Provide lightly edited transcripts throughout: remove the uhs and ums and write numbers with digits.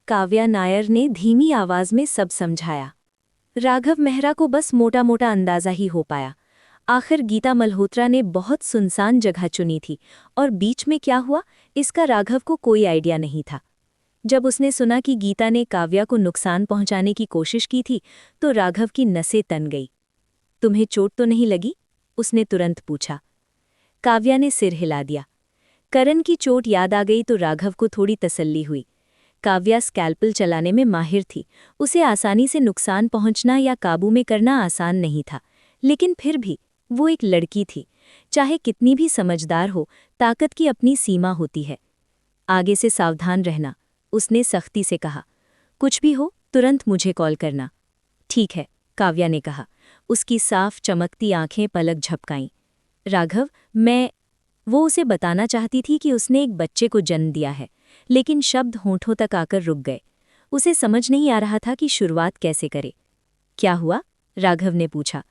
काव्या नायर ने धीमी आवाज में सब समझाया। राघव मेहरा को बस मोटा मोटा अंदाजा ही हो पाया। आखिर गीता मल्होत्रा ने बहुत सुनसान जगह चुनी थी और बीच में क्या हुआ इसका राघव को कोई आइडिया नहीं था। जब उसने सुना कि गीता ने काव्या को नुकसान पहुंचाने की कोशिश की थी तो राघव की नसें तन गई। तुम्हें चोट तो नहीं लगी? उसने तुरंत पूछा। काव्या ने सिर हिला दिया। करण की चोट याद आ गई तो राघव को थोड़ी तसल्ली हुई। काव्या स्कैल्पल चलाने में माहिर थी, उसे आसानी से नुकसान पहुंचना या काबू में करना आसान नहीं था, लेकिन फिर भी वो एक लड़की थी। चाहे कितनी भी समझदार हो, ताकत की अपनी सीमा होती है। आगे से सावधान रहना, उसने सख्ती से कहा। कुछ भी हो तुरंत मुझे कॉल करना। ठीक है, काव्या ने कहा। उसकी साफ चमकती आंखें पलक झपकाईं। राघव, वो उसे बताना चाहती थी कि उसने एक बच्चे को जन्म दिया है, लेकिन शब्द होंठों तक आकर रुक गए। उसे समझ नहीं आ रहा था कि शुरुआत कैसे करे। क्या हुआ? राघव ने पूछा।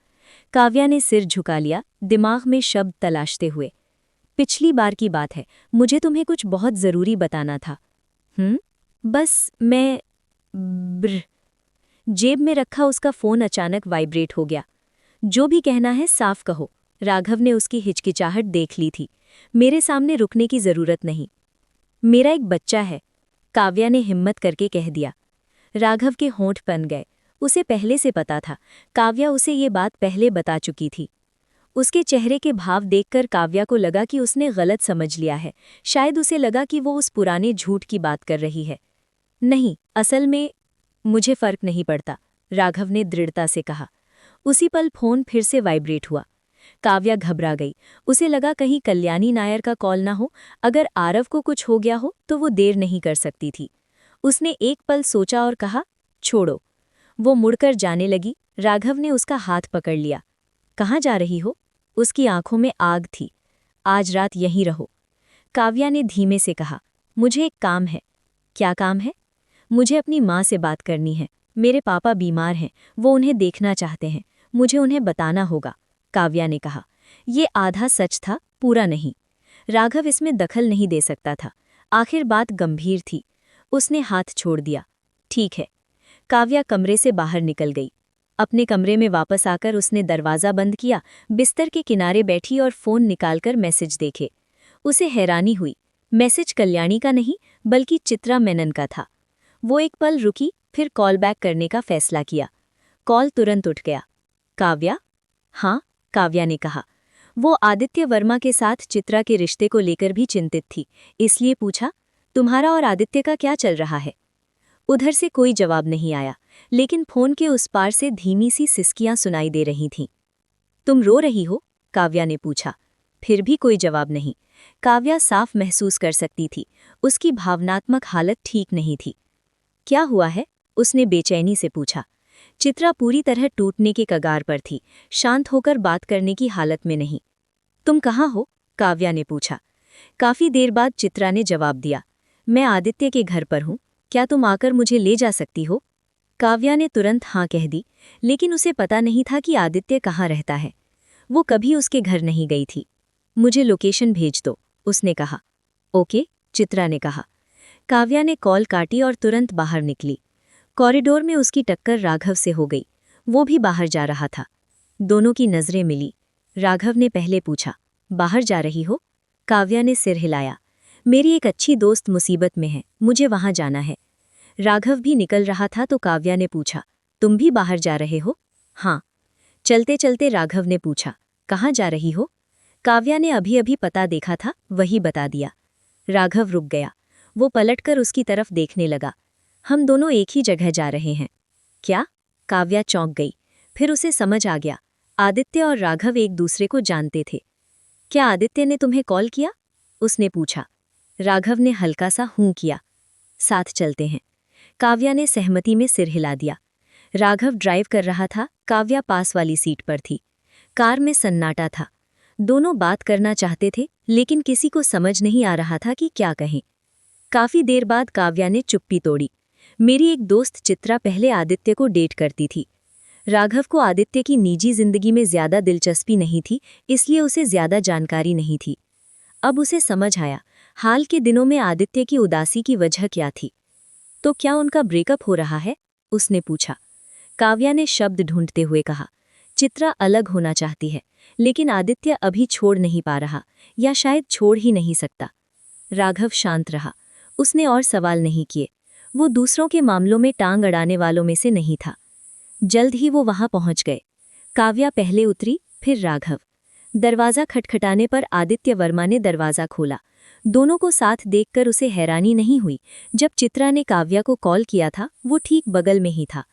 काव्या ने सिर झुका लिया, दिमाग में शब्द तलाशते हुए। पिछली बार की बात है, मुझे तुम्हें कुछ बहुत ज़रूरी बताना था। बस मैं जेब में रखा उसका फ़ोन अचानक वाइब्रेट हो गया। जो भी कहना है साफ कहो। राघव ने उसकी हिचकिचाहट देख ली थी। मेरे सामने रुकने की ज़रूरत नहीं। मेरा एक बच्चा है, काव्या ने हिम्मत करके कह दिया। राघव के होंठ बन गए। उसे पहले से पता था, काव्या उसे ये बात पहले बता चुकी थी। उसके चेहरे के भाव देखकर काव्या को लगा कि उसने गलत समझ लिया है। शायद उसे लगा कि वो उस पुराने झूठ की बात कर रही है। नहीं, असल में मुझे फर्क नहीं पड़ता, राघव ने दृढ़ता से कहा। उसी पल फोन फिर से वाइब्रेट हुआ। काव्या घबरा गई। उसे लगा कहीं कल्याणी नायर का कॉल ना हो। अगर आरव को कुछ हो गया हो तो वो देर नहीं कर सकती थी। उसने एक पल सोचा और कहा, छोड़ो। वो मुड़कर जाने लगी। राघव ने उसका हाथ पकड़ लिया। कहाँ जा रही हो? उसकी आंखों में आग थी। आज रात यहीं रहो, काव्या ने धीमे से कहा। मुझे एक काम है। क्या काम है? मुझे अपनी माँ से बात करनी है। मेरे पापा बीमार हैं, वो उन्हें देखना चाहते हैं। मुझे उन्हें बताना होगा, काव्या ने कहा। ये आधा सच था, पूरा नहीं। राघव इसमें दखल नहीं दे सकता था। आखिर बात गंभीर थी। उसने हाथ छोड़ दिया। ठीक है। काव्या कमरे से बाहर निकल गई। अपने कमरे में वापस आकर उसने दरवाज़ा बंद किया, बिस्तर के किनारे बैठी और फ़ोन निकालकर मैसेज देखे। उसे हैरानी हुई। मैसेज कल्याणी का नहीं, बल्कि चित्रा मेनन का था। वो एक पल रुकी, फिर कॉल बैक करने का फैसला किया। कॉल तुरंत उठ गया। काव्या? हाँ, काव्या ने कहा। वो आदित्य वर्मा के साथ चित्रा के रिश्ते को लेकर भी चिंतित थी, इसलिए पूछा, तुम्हारा और आदित्य का क्या चल रहा है? उधर से कोई जवाब नहीं आया, लेकिन फोन के उस पार से धीमी सी सिसकियां सुनाई दे रही थीं। तुम रो रही हो? काव्या ने पूछा। फिर भी कोई जवाब नहीं। काव्या साफ महसूस कर सकती थी, उसकी भावनात्मक हालत ठीक नहीं थी। क्या हुआ है? उसने बेचैनी से पूछा। चित्रा पूरी तरह टूटने के कगार पर थी, शांत होकर बात करने की हालत में नहीं। तुम कहाँ हो? काव्या ने पूछा। काफी देर बाद चित्रा ने जवाब दिया। मैं आदित्य के घर पर हूँ, क्या तुम आकर मुझे ले जा सकती हो? काव्या ने तुरंत हाँ कह दी, लेकिन उसे पता नहीं था कि आदित्य कहाँ रहता है। वो कभी उसके घर नहीं गई थी। मुझे लोकेशन भेज दो, उसने कहा। ओके, चित्रा ने कहा। काव्या ने कॉल काटी और तुरंत बाहर निकली। कॉरिडोर में उसकी टक्कर राघव से हो गई। वो भी बाहर जा रहा था। दोनों की नज़रें मिली। राघव ने पहले पूछा, बाहर जा रही हो? काव्या ने सिर हिलाया। मेरी एक अच्छी दोस्त मुसीबत में है, मुझे वहां जाना है। राघव भी निकल रहा था तो काव्या ने पूछा, तुम भी बाहर जा रहे हो? हाँ। चलते चलते राघव ने पूछा, कहाँ जा रही हो? काव्या ने अभी अभी पता देखा था, वही बता दिया। राघव रुक गया। वो पलटकर उसकी तरफ देखने लगा। हम दोनों एक ही जगह जा रहे हैं। क्या? काव्या चौंक गई। फिर उसे समझ आ गया, आदित्य और राघव एक दूसरे को जानते थे। क्या आदित्य ने तुम्हें कॉल किया? उसने पूछा। राघव ने हल्का सा हूं किया। साथ चलते हैं। काव्या ने सहमति में सिर हिला दिया। राघव ड्राइव कर रहा था, काव्या पास वाली सीट पर थी। कार में सन्नाटा था। दोनों बात करना चाहते थे, लेकिन किसी को समझ नहीं आ रहा था कि क्या कहें। काफी देर बाद काव्या ने चुप्पी तोड़ी। मेरी एक दोस्त चित्रा पहले आदित्य को डेट करती थी। राघव को आदित्य की निजी जिंदगी में ज्यादा दिलचस्पी नहीं थी, इसलिए उसे ज्यादा जानकारी नहीं थी। अब उसे समझ आया, हाल के दिनों में आदित्य की उदासी की वजह क्या थी। तो क्या उनका ब्रेकअप हो रहा है? उसने पूछा। काव्या ने शब्द ढूंढते हुए कहा, चित्रा अलग होना चाहती है, लेकिन आदित्य अभी छोड़ नहीं पा रहा, या शायद छोड़ ही नहीं सकता। राघव शांत रहा। उसने और सवाल नहीं किए। वो दूसरों के मामलों में टांग अड़ाने वालों में से नहीं था। जल्द ही वो वहां पहुंच गए। काव्या पहले उतरी, फिर राघव। दरवाजा खटखटाने पर आदित्य वर्मा ने दरवाजा खोला। दोनों को साथ देखकर उसे हैरानी नहीं हुई। जब चित्रा ने काव्या को कॉल किया था, वो ठीक बगल में ही था।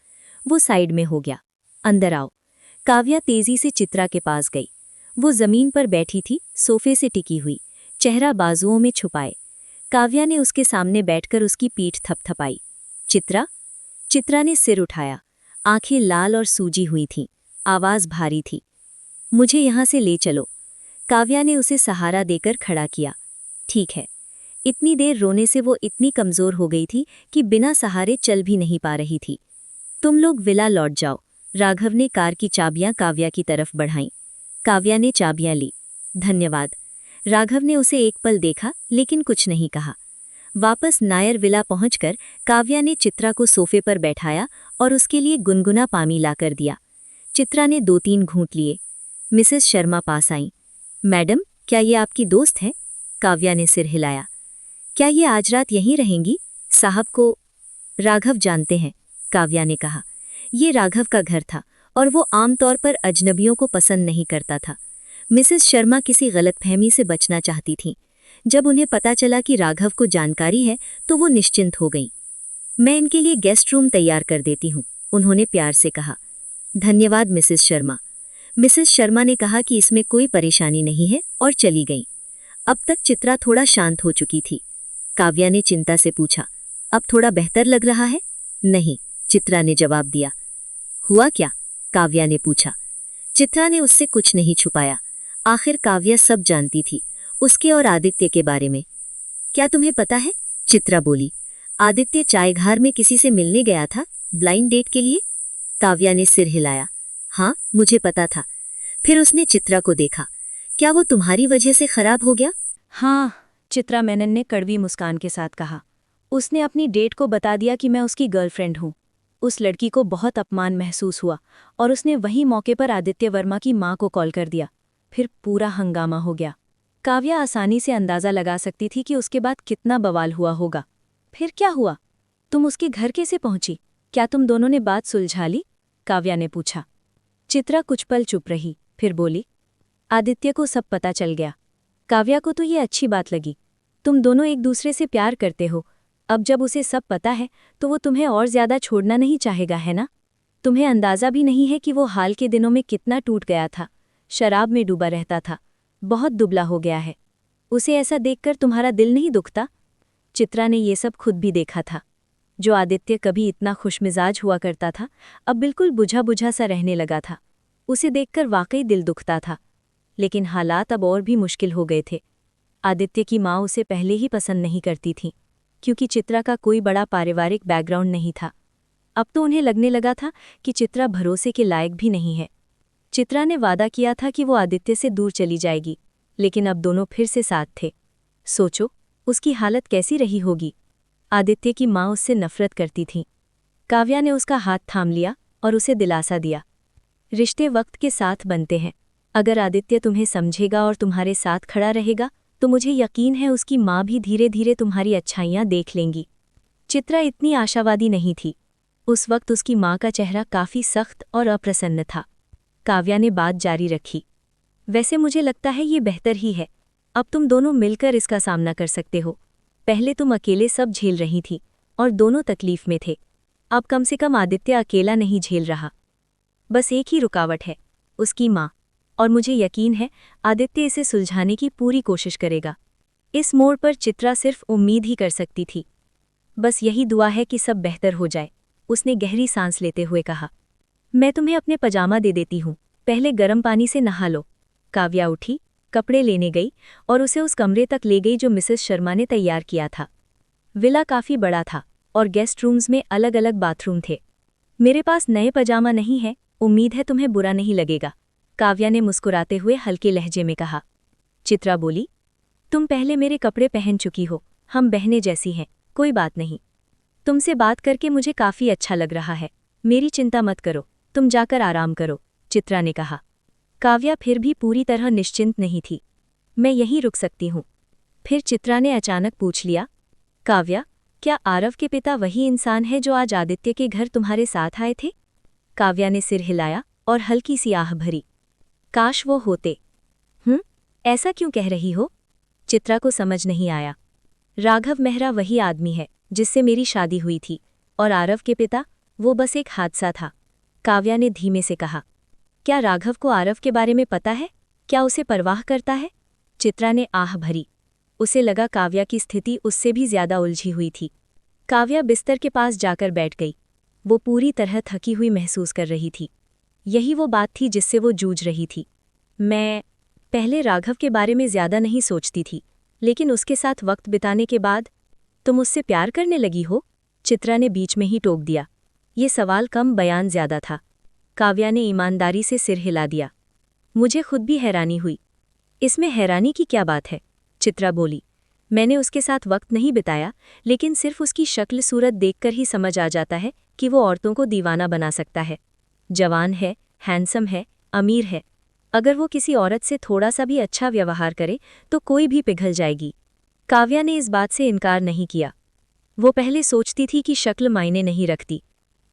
वो साइड में हो गया। अंदर आओ। काव्या तेजी से चित्रा के पास गई। वो जमीन पर बैठी थी, सोफे से टिकी हुई, चेहरा बाजुओं में छुपाए। काव्या ने उसके सामने बैठकर उसकी पीठ थपथपाई। चित्रा? चित्रा ने सिर उठाया। आंखें लाल और सूजी हुई थीं, आवाज भारी थी। मुझे यहां से ले चलो। काव्या ने उसे सहारा देकर खड़ा किया। ठीक है। इतनी देर रोने से वो इतनी कमजोर हो गई थी कि बिना सहारे चल भी नहीं पा रही थी। तुम लोग विला लौट जाओ। राघव ने कार की चाबियां काव्या की तरफ बढ़ाईं। काव्या ने चाबियां ली। धन्यवाद। राघव ने उसे एक पल देखा, लेकिन कुछ नहीं कहा। वापस नायर विला पहुंचकर काव्या ने चित्रा को सोफे पर बैठाया और उसके लिए गुनगुना पानी लाकर दिया। चित्रा ने 2-3 घूंट लिए। मिसेस शर्मा पास आईं। मैडम, क्या ये आपकी दोस्त है? काव्या ने सिर हिलाया। क्या ये आज रात यहीं रहेंगी? साहब को राघव जानते हैं, काव्या ने कहा। ये राघव का घर था और वो आमतौर पर अजनबियों को पसंद नहीं करता था। मिसेस शर्मा किसी गलतफहमी से बचना चाहती थीं। जब उन्हें पता चला कि राघव को जानकारी है तो वो निश्चिंत हो गईं। मैं इनके लिए गेस्ट रूम तैयार कर देती हूँ, उन्होंने प्यार से कहा। धन्यवाद मिसेस शर्मा। मिसेस शर्मा ने कहा कि इसमें कोई परेशानी नहीं है और चली गईं। अब तक चित्रा थोड़ा शांत हो चुकी थी। काव्या ने चिंता से पूछा, अब थोड़ा बेहतर लग रहा है? नहीं, चित्रा ने जवाब दिया। हुआ क्या? काव्या ने पूछा। चित्रा ने उससे कुछ नहीं छुपाया। आखिर काव्या सब जानती थी, उसके और आदित्य के बारे में। क्या तुम्हें पता है? चित्रा बोली। आदित्य चायघार में किसी से मिलने गया था, ब्लाइंड डेट के लिए। काव्या ने सिर हिलाया। हाँ, मुझे पता था। फिर उसने चित्रा को देखा। क्या वो तुम्हारी वजह से खराब हो गया? हाँ, चित्रा मेनन ने कड़वी मुस्कान के साथ कहा। उसने अपनी डेट को बता दिया कि मैं उसकी गर्लफ्रेंड हूँ। उस लड़की को बहुत अपमान महसूस हुआ और उसने वही मौके पर आदित्य वर्मा की माँ को कॉल कर दिया। फिर पूरा हंगामा हो गया। काव्या आसानी से अंदाजा लगा सकती थी कि उसके बाद कितना बवाल हुआ होगा। फिर क्या हुआ? तुम उसके घर कैसे पहुंची? क्या तुम दोनों ने बात सुलझा ली? काव्या ने पूछा। चित्रा कुछ पल चुप रही, फिर बोली, आदित्य को सब पता चल गया। काव्या को तो ये अच्छी बात लगी। तुम दोनों एक दूसरे से प्यार करते हो। अब जब उसे सब पता है तो वो तुम्हें और ज्यादा छोड़ना नहीं चाहेगा, है ना? तुम्हें अंदाजा भी नहीं है कि वो हाल के दिनों में कितना टूट गया था। शराब में डूबा रहता था, बहुत दुबला हो गया है। उसे ऐसा देखकर तुम्हारा दिल नहीं दुखता? चित्रा ने ये सब खुद भी देखा था। जो आदित्य कभी इतना खुशमिजाज हुआ करता था, अब बिल्कुल बुझा बुझा सा रहने लगा था। उसे देखकर वाकई दिल दुखता था। लेकिन हालात अब और भी मुश्किल हो गए थे। आदित्य की माँ उसे पहले ही पसंद नहीं करती थी, क्योंकि चित्रा का कोई बड़ा पारिवारिक बैकग्राउंड नहीं था। अब तो उन्हें लगने लगा था कि चित्रा भरोसे के लायक भी नहीं है। चित्रा ने वादा किया था कि वो आदित्य से दूर चली जाएगी, लेकिन अब दोनों फिर से साथ थे। सोचो, उसकी हालत कैसी रही होगी। आदित्य की माँ उससे नफरत करती थी। काव्या ने उसका हाथ थाम लिया और उसे दिलासा दिया, रिश्ते वक्त के साथ बनते हैं। अगर आदित्य तुम्हें समझेगा और तुम्हारे साथ खड़ा रहेगा तो मुझे यकीन है उसकी माँ भी धीरे धीरे तुम्हारी अच्छाइयाँ देख लेंगी। चित्रा इतनी आशावादी नहीं थी। उस वक्त उसकी माँ का चेहरा काफ़ी सख्त और अप्रसन्न था। काव्या ने बात जारी रखी, वैसे मुझे लगता है ये बेहतर ही है। अब तुम दोनों मिलकर इसका सामना कर सकते हो। पहले तुम अकेले सब झेल रही थी और दोनों तकलीफ में थे। अब कम से कम आदित्य अकेला नहीं झेल रहा। बस एक ही रुकावट है, उसकी माँ, और मुझे यकीन है आदित्य इसे सुलझाने की पूरी कोशिश करेगा। इस मोड़ पर चित्रा सिर्फ उम्मीद ही कर सकती थी। बस यही दुआ है कि सब बेहतर हो जाए, उसने गहरी सांस लेते हुए कहा। मैं तुम्हें अपने पजामा दे देती हूँ, पहले गर्म पानी से नहा लो। काव्या उठी, कपड़े लेने गई और उसे उस कमरे तक ले गई जो मिसेस शर्मा ने तैयार किया था। विला काफ़ी बड़ा था और गेस्ट रूम्स में अलग अलग बाथरूम थे। मेरे पास नए पजामा नहीं है, उम्मीद है तुम्हें बुरा नहीं लगेगा, काव्या ने मुस्कुराते हुए हल्के लहजे में कहा। चित्रा बोली, तुम पहले मेरे कपड़े पहन चुकी हो, हम बहनें जैसी हैं, कोई बात नहीं। तुमसे बात करके मुझे काफ़ी अच्छा लग रहा है। मेरी चिंता मत करो, तुम जाकर आराम करो, चित्रा ने कहा। काव्या फिर भी पूरी तरह निश्चिंत नहीं थी। मैं यहीं रुक सकती हूँ। फिर चित्रा ने अचानक पूछ लिया, काव्या, क्या आरव के पिता वही इंसान है जो आज आदित्य के घर तुम्हारे साथ आए थे? काव्या ने सिर हिलाया और हल्की सी आह भरी। काश वो होते। ऐसा क्यों कह रही हो? चित्रा को समझ नहीं आया। राघव मेहरा वही आदमी है जिससे मेरी शादी हुई थी, और आरव के पिता, वो बस एक हादसा था, काव्या ने धीमे से कहा। क्या राघव को आरव के बारे में पता है? क्या उसे परवाह करता है? चित्रा ने आह भरी। उसे लगा काव्या की स्थिति उससे भी ज्यादा उलझी हुई थी। काव्या बिस्तर के पास जाकर बैठ गई। वो पूरी तरह थकी हुई महसूस कर रही थी। यही वो बात थी जिससे वो जूझ रही थी। मैं पहले राघव के बारे में ज्यादा नहीं सोचती थी, लेकिन उसके साथ वक्त बिताने के बाद। तुम उससे प्यार करने लगी हो? चित्रा ने बीच में ही टोक दिया। ये सवाल कम, बयान ज्यादा था। काव्या ने ईमानदारी से सिर हिला दिया। मुझे खुद भी हैरानी हुई। इसमें हैरानी की क्या बात है? चित्रा बोली। मैंने उसके साथ वक्त नहीं बिताया, लेकिन सिर्फ उसकी शक्ल सूरत देखकर ही समझ आ जाता है कि वो औरतों को दीवाना बना सकता है। जवान है, हैंडसम है, अमीर है। अगर वो किसी औरत से थोड़ा सा भी अच्छा व्यवहार करे तो कोई भी पिघल जाएगी। काव्या ने इस बात से इनकार नहीं किया। वो पहले सोचती थी कि शक्ल मायने नहीं रखती,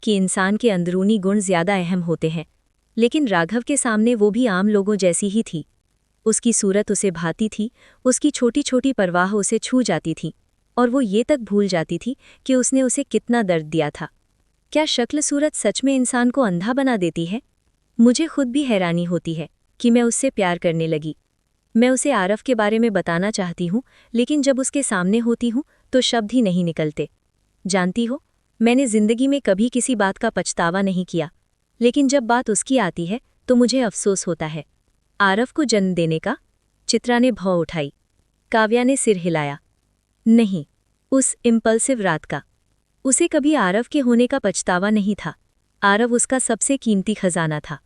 कि इंसान के अंदरूनी गुण ज्यादा अहम होते हैं, लेकिन राघव के सामने वो भी आम लोगों जैसी ही थी। उसकी सूरत उसे भाती थी, उसकी छोटी छोटी परवाह उसे छू जाती थी, और वो ये तक भूल जाती थी कि उसने उसे कितना दर्द दिया था। क्या शक्ल सूरत सच में इंसान को अंधा बना देती है? मुझे खुद भी हैरानी होती है कि मैं उससे प्यार करने लगी। मैं उसे आरव के बारे में बताना चाहती हूँ, लेकिन जब उसके सामने होती हूँ तो शब्द ही नहीं निकलते। जानती हो, मैंने जिंदगी में कभी किसी बात का पछतावा नहीं किया, लेकिन जब बात उसकी आती है तो मुझे अफसोस होता है। आरव को जन्म देने का? चित्रा ने भौं उठाई। काव्या ने सिर हिलाया। नहीं, उस इम्पल्सिव रात का। उसे कभी आरव के होने का पछतावा नहीं था। आरव उसका सबसे कीमती खजाना था।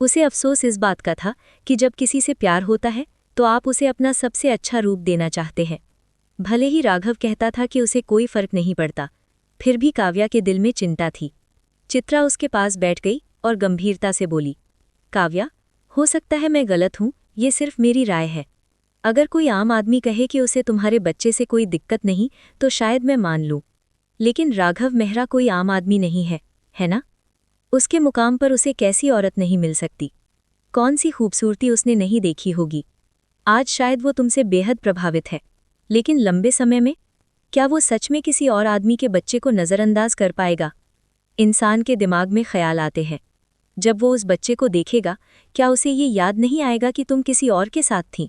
उसे अफसोस इस बात का था कि जब किसी से प्यार होता है तो आप उसे अपना सबसे अच्छा रूप देना चाहते हैं। भले ही राघव कहता था कि उसे कोई फर्क नहीं पड़ता, फिर भी काव्या के दिल में चिंता थी। चित्रा उसके पास बैठ गई और गंभीरता से बोली, काव्या, हो सकता है मैं गलत हूँ, ये सिर्फ मेरी राय है। अगर कोई आम आदमी कहे कि उसे तुम्हारे बच्चे से कोई दिक्कत नहीं तो शायद मैं मान लूँ, लेकिन राघव मेहरा कोई आम आदमी नहीं है ना? उसके मुकाम पर उसे कैसी औरत नहीं मिल सकती? कौन सी खूबसूरती उसने नहीं देखी होगी? आज शायद वो तुमसे बेहद प्रभावित है, लेकिन लंबे समय में क्या वो सच में किसी और आदमी के बच्चे को नज़रअंदाज कर पाएगा? इंसान के दिमाग में ख्याल आते हैं। जब वो उस बच्चे को देखेगा, क्या उसे ये याद नहीं आएगा कि तुम किसी और के साथ थीं?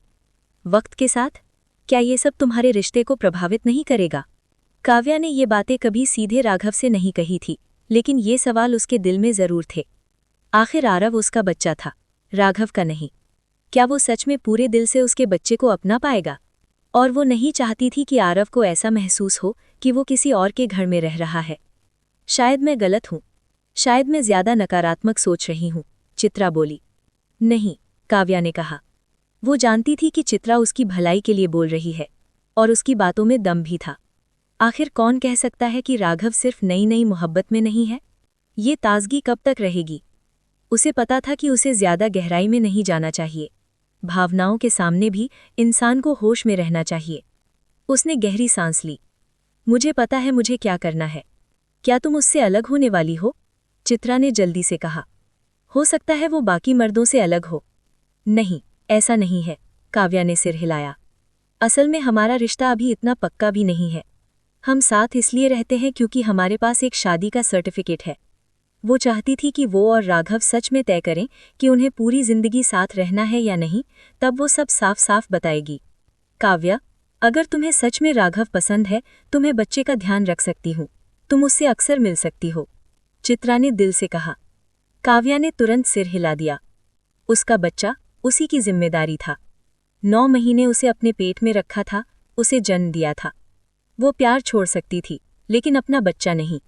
वक्त के साथ क्या ये सब तुम्हारे रिश्ते को प्रभावित नहीं करेगा? काव्या ने ये बातें कभी सीधे राघव से नहीं कही थी, लेकिन ये सवाल उसके दिल में जरूर थे। आखिर आरव उसका बच्चा था, राघव का नहीं। क्या वो सच में पूरे दिल से उसके बच्चे को अपना पाएगा? और वो नहीं चाहती थी कि आरव को ऐसा महसूस हो कि वो किसी और के घर में रह रहा है। शायद मैं गलत हूँ, शायद मैं ज्यादा नकारात्मक सोच रही हूँ, चित्रा बोली। नहीं, काव्या ने कहा। वो जानती थी कि चित्रा उसकी भलाई के लिए बोल रही है, और उसकी बातों में दम भी था। आखिर कौन कह सकता है कि राघव सिर्फ नई नई मोहब्बत में नहीं है? ये ताजगी कब तक रहेगी? उसे पता था कि उसे ज्यादा गहराई में नहीं जाना चाहिए। भावनाओं के सामने भी इंसान को होश में रहना चाहिए। उसने गहरी सांस ली। मुझे पता है मुझे क्या करना है। क्या तुम उससे अलग होने वाली हो? चित्रा ने जल्दी से कहा। हो सकता है वो बाकी मर्दों से अलग हो। नहीं, ऐसा नहीं है, काव्या ने सिर हिलाया। असल में हमारा रिश्ता अभी इतना पक्का भी नहीं है। हम साथ इसलिए रहते हैं क्योंकि हमारे पास एक शादी का सर्टिफिकेट है। वो चाहती थी कि वो और राघव सच में तय करें कि उन्हें पूरी जिंदगी साथ रहना है या नहीं, तब वो सब साफ साफ बताएगी। काव्या, अगर तुम्हें सच में राघव पसंद है तो मैं बच्चे का ध्यान रख सकती हूँ। तुम उससे अक्सर मिल सकती हो, चित्रा ने दिल से कहा। काव्या ने तुरंत सिर हिला दिया। उसका बच्चा उसी की जिम्मेदारी था। 9 महीने उसे अपने पेट में रखा था, उसे जन्म दिया था। वो प्यार छोड़ सकती थी, लेकिन अपना बच्चा नहीं।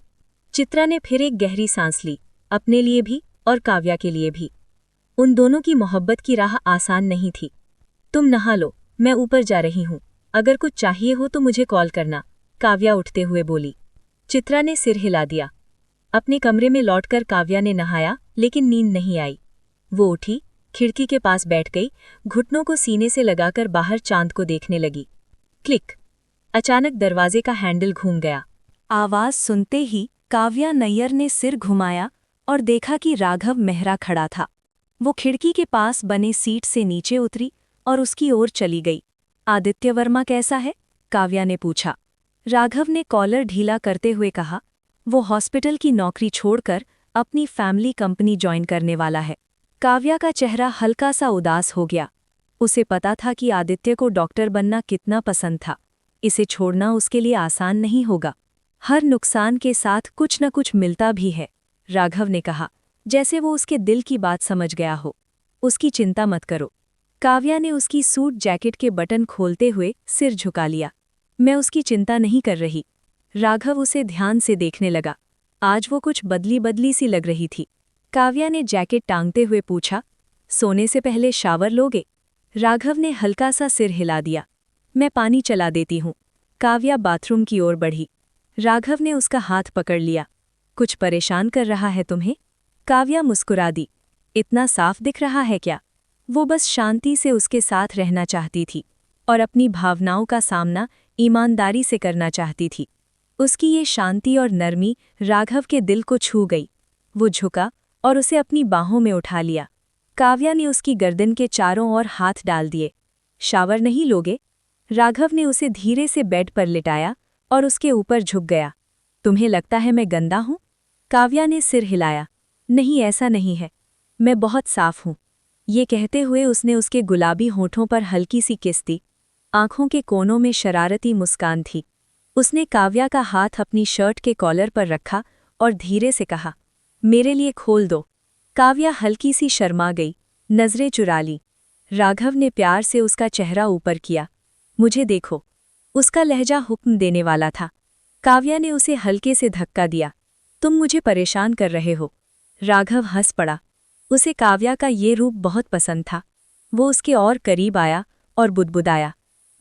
चित्रा ने फिर एक गहरी सांस ली, अपने लिए भी और काव्या के लिए भी। उन दोनों की मोहब्बत की राह आसान नहीं थी। तुम नहा लो, मैं ऊपर जा रही हूँ। अगर कुछ चाहिए हो तो मुझे कॉल करना, काव्या उठते हुए बोली। चित्रा ने सिर हिला दिया। अपने कमरे में लौटकर काव्या ने नहाया, लेकिन नींद नहीं आई। वो उठी, खिड़की के पास बैठ गई, घुटनों को सीने से लगाकर बाहर चांद को देखने लगी। क्लिक! अचानक दरवाजे का हैंडल घूम गया। आवाज सुनते ही काव्या नैयर ने सिर घुमाया और देखा कि राघव मेहरा खड़ा था। वो खिड़की के पास बने सीट से नीचे उतरी और उसकी ओर चली गई। आदित्य वर्मा कैसा है? काव्या ने पूछा। राघव ने कॉलर ढीला करते हुए कहा, वो हॉस्पिटल की नौकरी छोड़कर अपनी फैमिली कंपनी ज्वाइन करने वाला है। काव्या का चेहरा हल्का सा उदास हो गया। उसे पता था कि आदित्य को डॉक्टर बनना कितना पसंद था। इसे छोड़ना उसके लिए आसान नहीं होगा। हर नुकसान के साथ कुछ न कुछ मिलता भी है, राघव ने कहा, जैसे वो उसके दिल की बात समझ गया हो। उसकी चिंता मत करो। काव्या ने उसकी सूट जैकेट के बटन खोलते हुए सिर झुका लिया। मैं उसकी चिंता नहीं कर रही। राघव उसे ध्यान से देखने लगा। आज वो कुछ बदली बदली सी लग रही थी। काव्या ने जैकेट टांगते हुए पूछा, सोने से पहले शावर लोगे? राघव ने हल्का सा सिर हिला दिया। मैं पानी चला देती हूँ। काव्या बाथरूम की ओर बढ़ी। राघव ने उसका हाथ पकड़ लिया। कुछ परेशान कर रहा है तुम्हें? काव्या मुस्कुरा दी। इतना साफ दिख रहा है क्या? वो बस शांति से उसके साथ रहना चाहती थी और अपनी भावनाओं का सामना ईमानदारी से करना चाहती थी। उसकी ये शांति और नरमी राघव के दिल को छू गई। वो झुका और उसे अपनी बाहों में उठा लिया। काव्या ने उसकी गर्दन के चारों ओर हाथ डाल दिए। शावर नहीं लोगे? राघव ने उसे धीरे से बेड पर लिटाया और उसके ऊपर झुक गया। तुम्हें लगता है मैं गंदा हूँ? काव्या ने सिर हिलाया। नहीं, ऐसा नहीं है। मैं बहुत साफ हूँ। ये कहते हुए उसने उसके गुलाबी होठों पर हल्की सी किस दी। आंखों के कोनों में शरारती मुस्कान थी। उसने काव्या का हाथ अपनी शर्ट के कॉलर पर रखा और धीरे से कहा, मेरे लिए खोल दो। काव्या हल्की सी शर्मा गई, नजरें चुरा ली। राघव ने प्यार से उसका चेहरा ऊपर किया। मुझे देखो। उसका लहजा हुक्म देने वाला था। काव्या ने उसे हल्के से धक्का दिया। तुम मुझे परेशान कर रहे हो। राघव हंस पड़ा। उसे काव्या का ये रूप बहुत पसंद था। वो उसके और करीब आया और बुदबुदाया,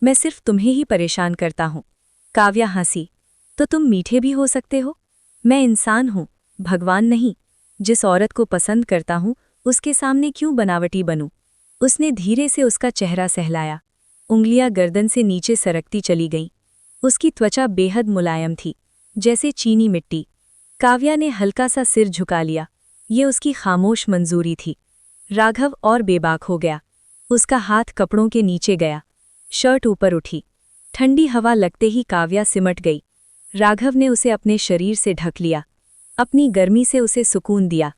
मैं सिर्फ तुम्हें ही परेशान करता हूँ। काव्या हंसी। तो तुम मीठे भी हो सकते हो। मैं इंसान हूँ, भगवान नहीं। जिस औरत को पसंद करता हूँ उसके सामने क्यों बनावटी बनूं? उसने धीरे से उसका चेहरा सहलाया। उंगलियां गर्दन से नीचे सरकती चली गईं। उसकी त्वचा बेहद मुलायम थी, जैसे चीनी मिट्टी। काव्या ने हल्का सा सिर झुका लिया। ये उसकी खामोश मंजूरी थी। राघव और बेबाक हो गया। उसका हाथ कपड़ों के नीचे गया। शर्ट ऊपर उठी। ठंडी हवा लगते ही काव्या सिमट गई। राघव ने उसे अपने शरीर से ढक लिया। अपनी गर्मी से उसे सुकून दिया।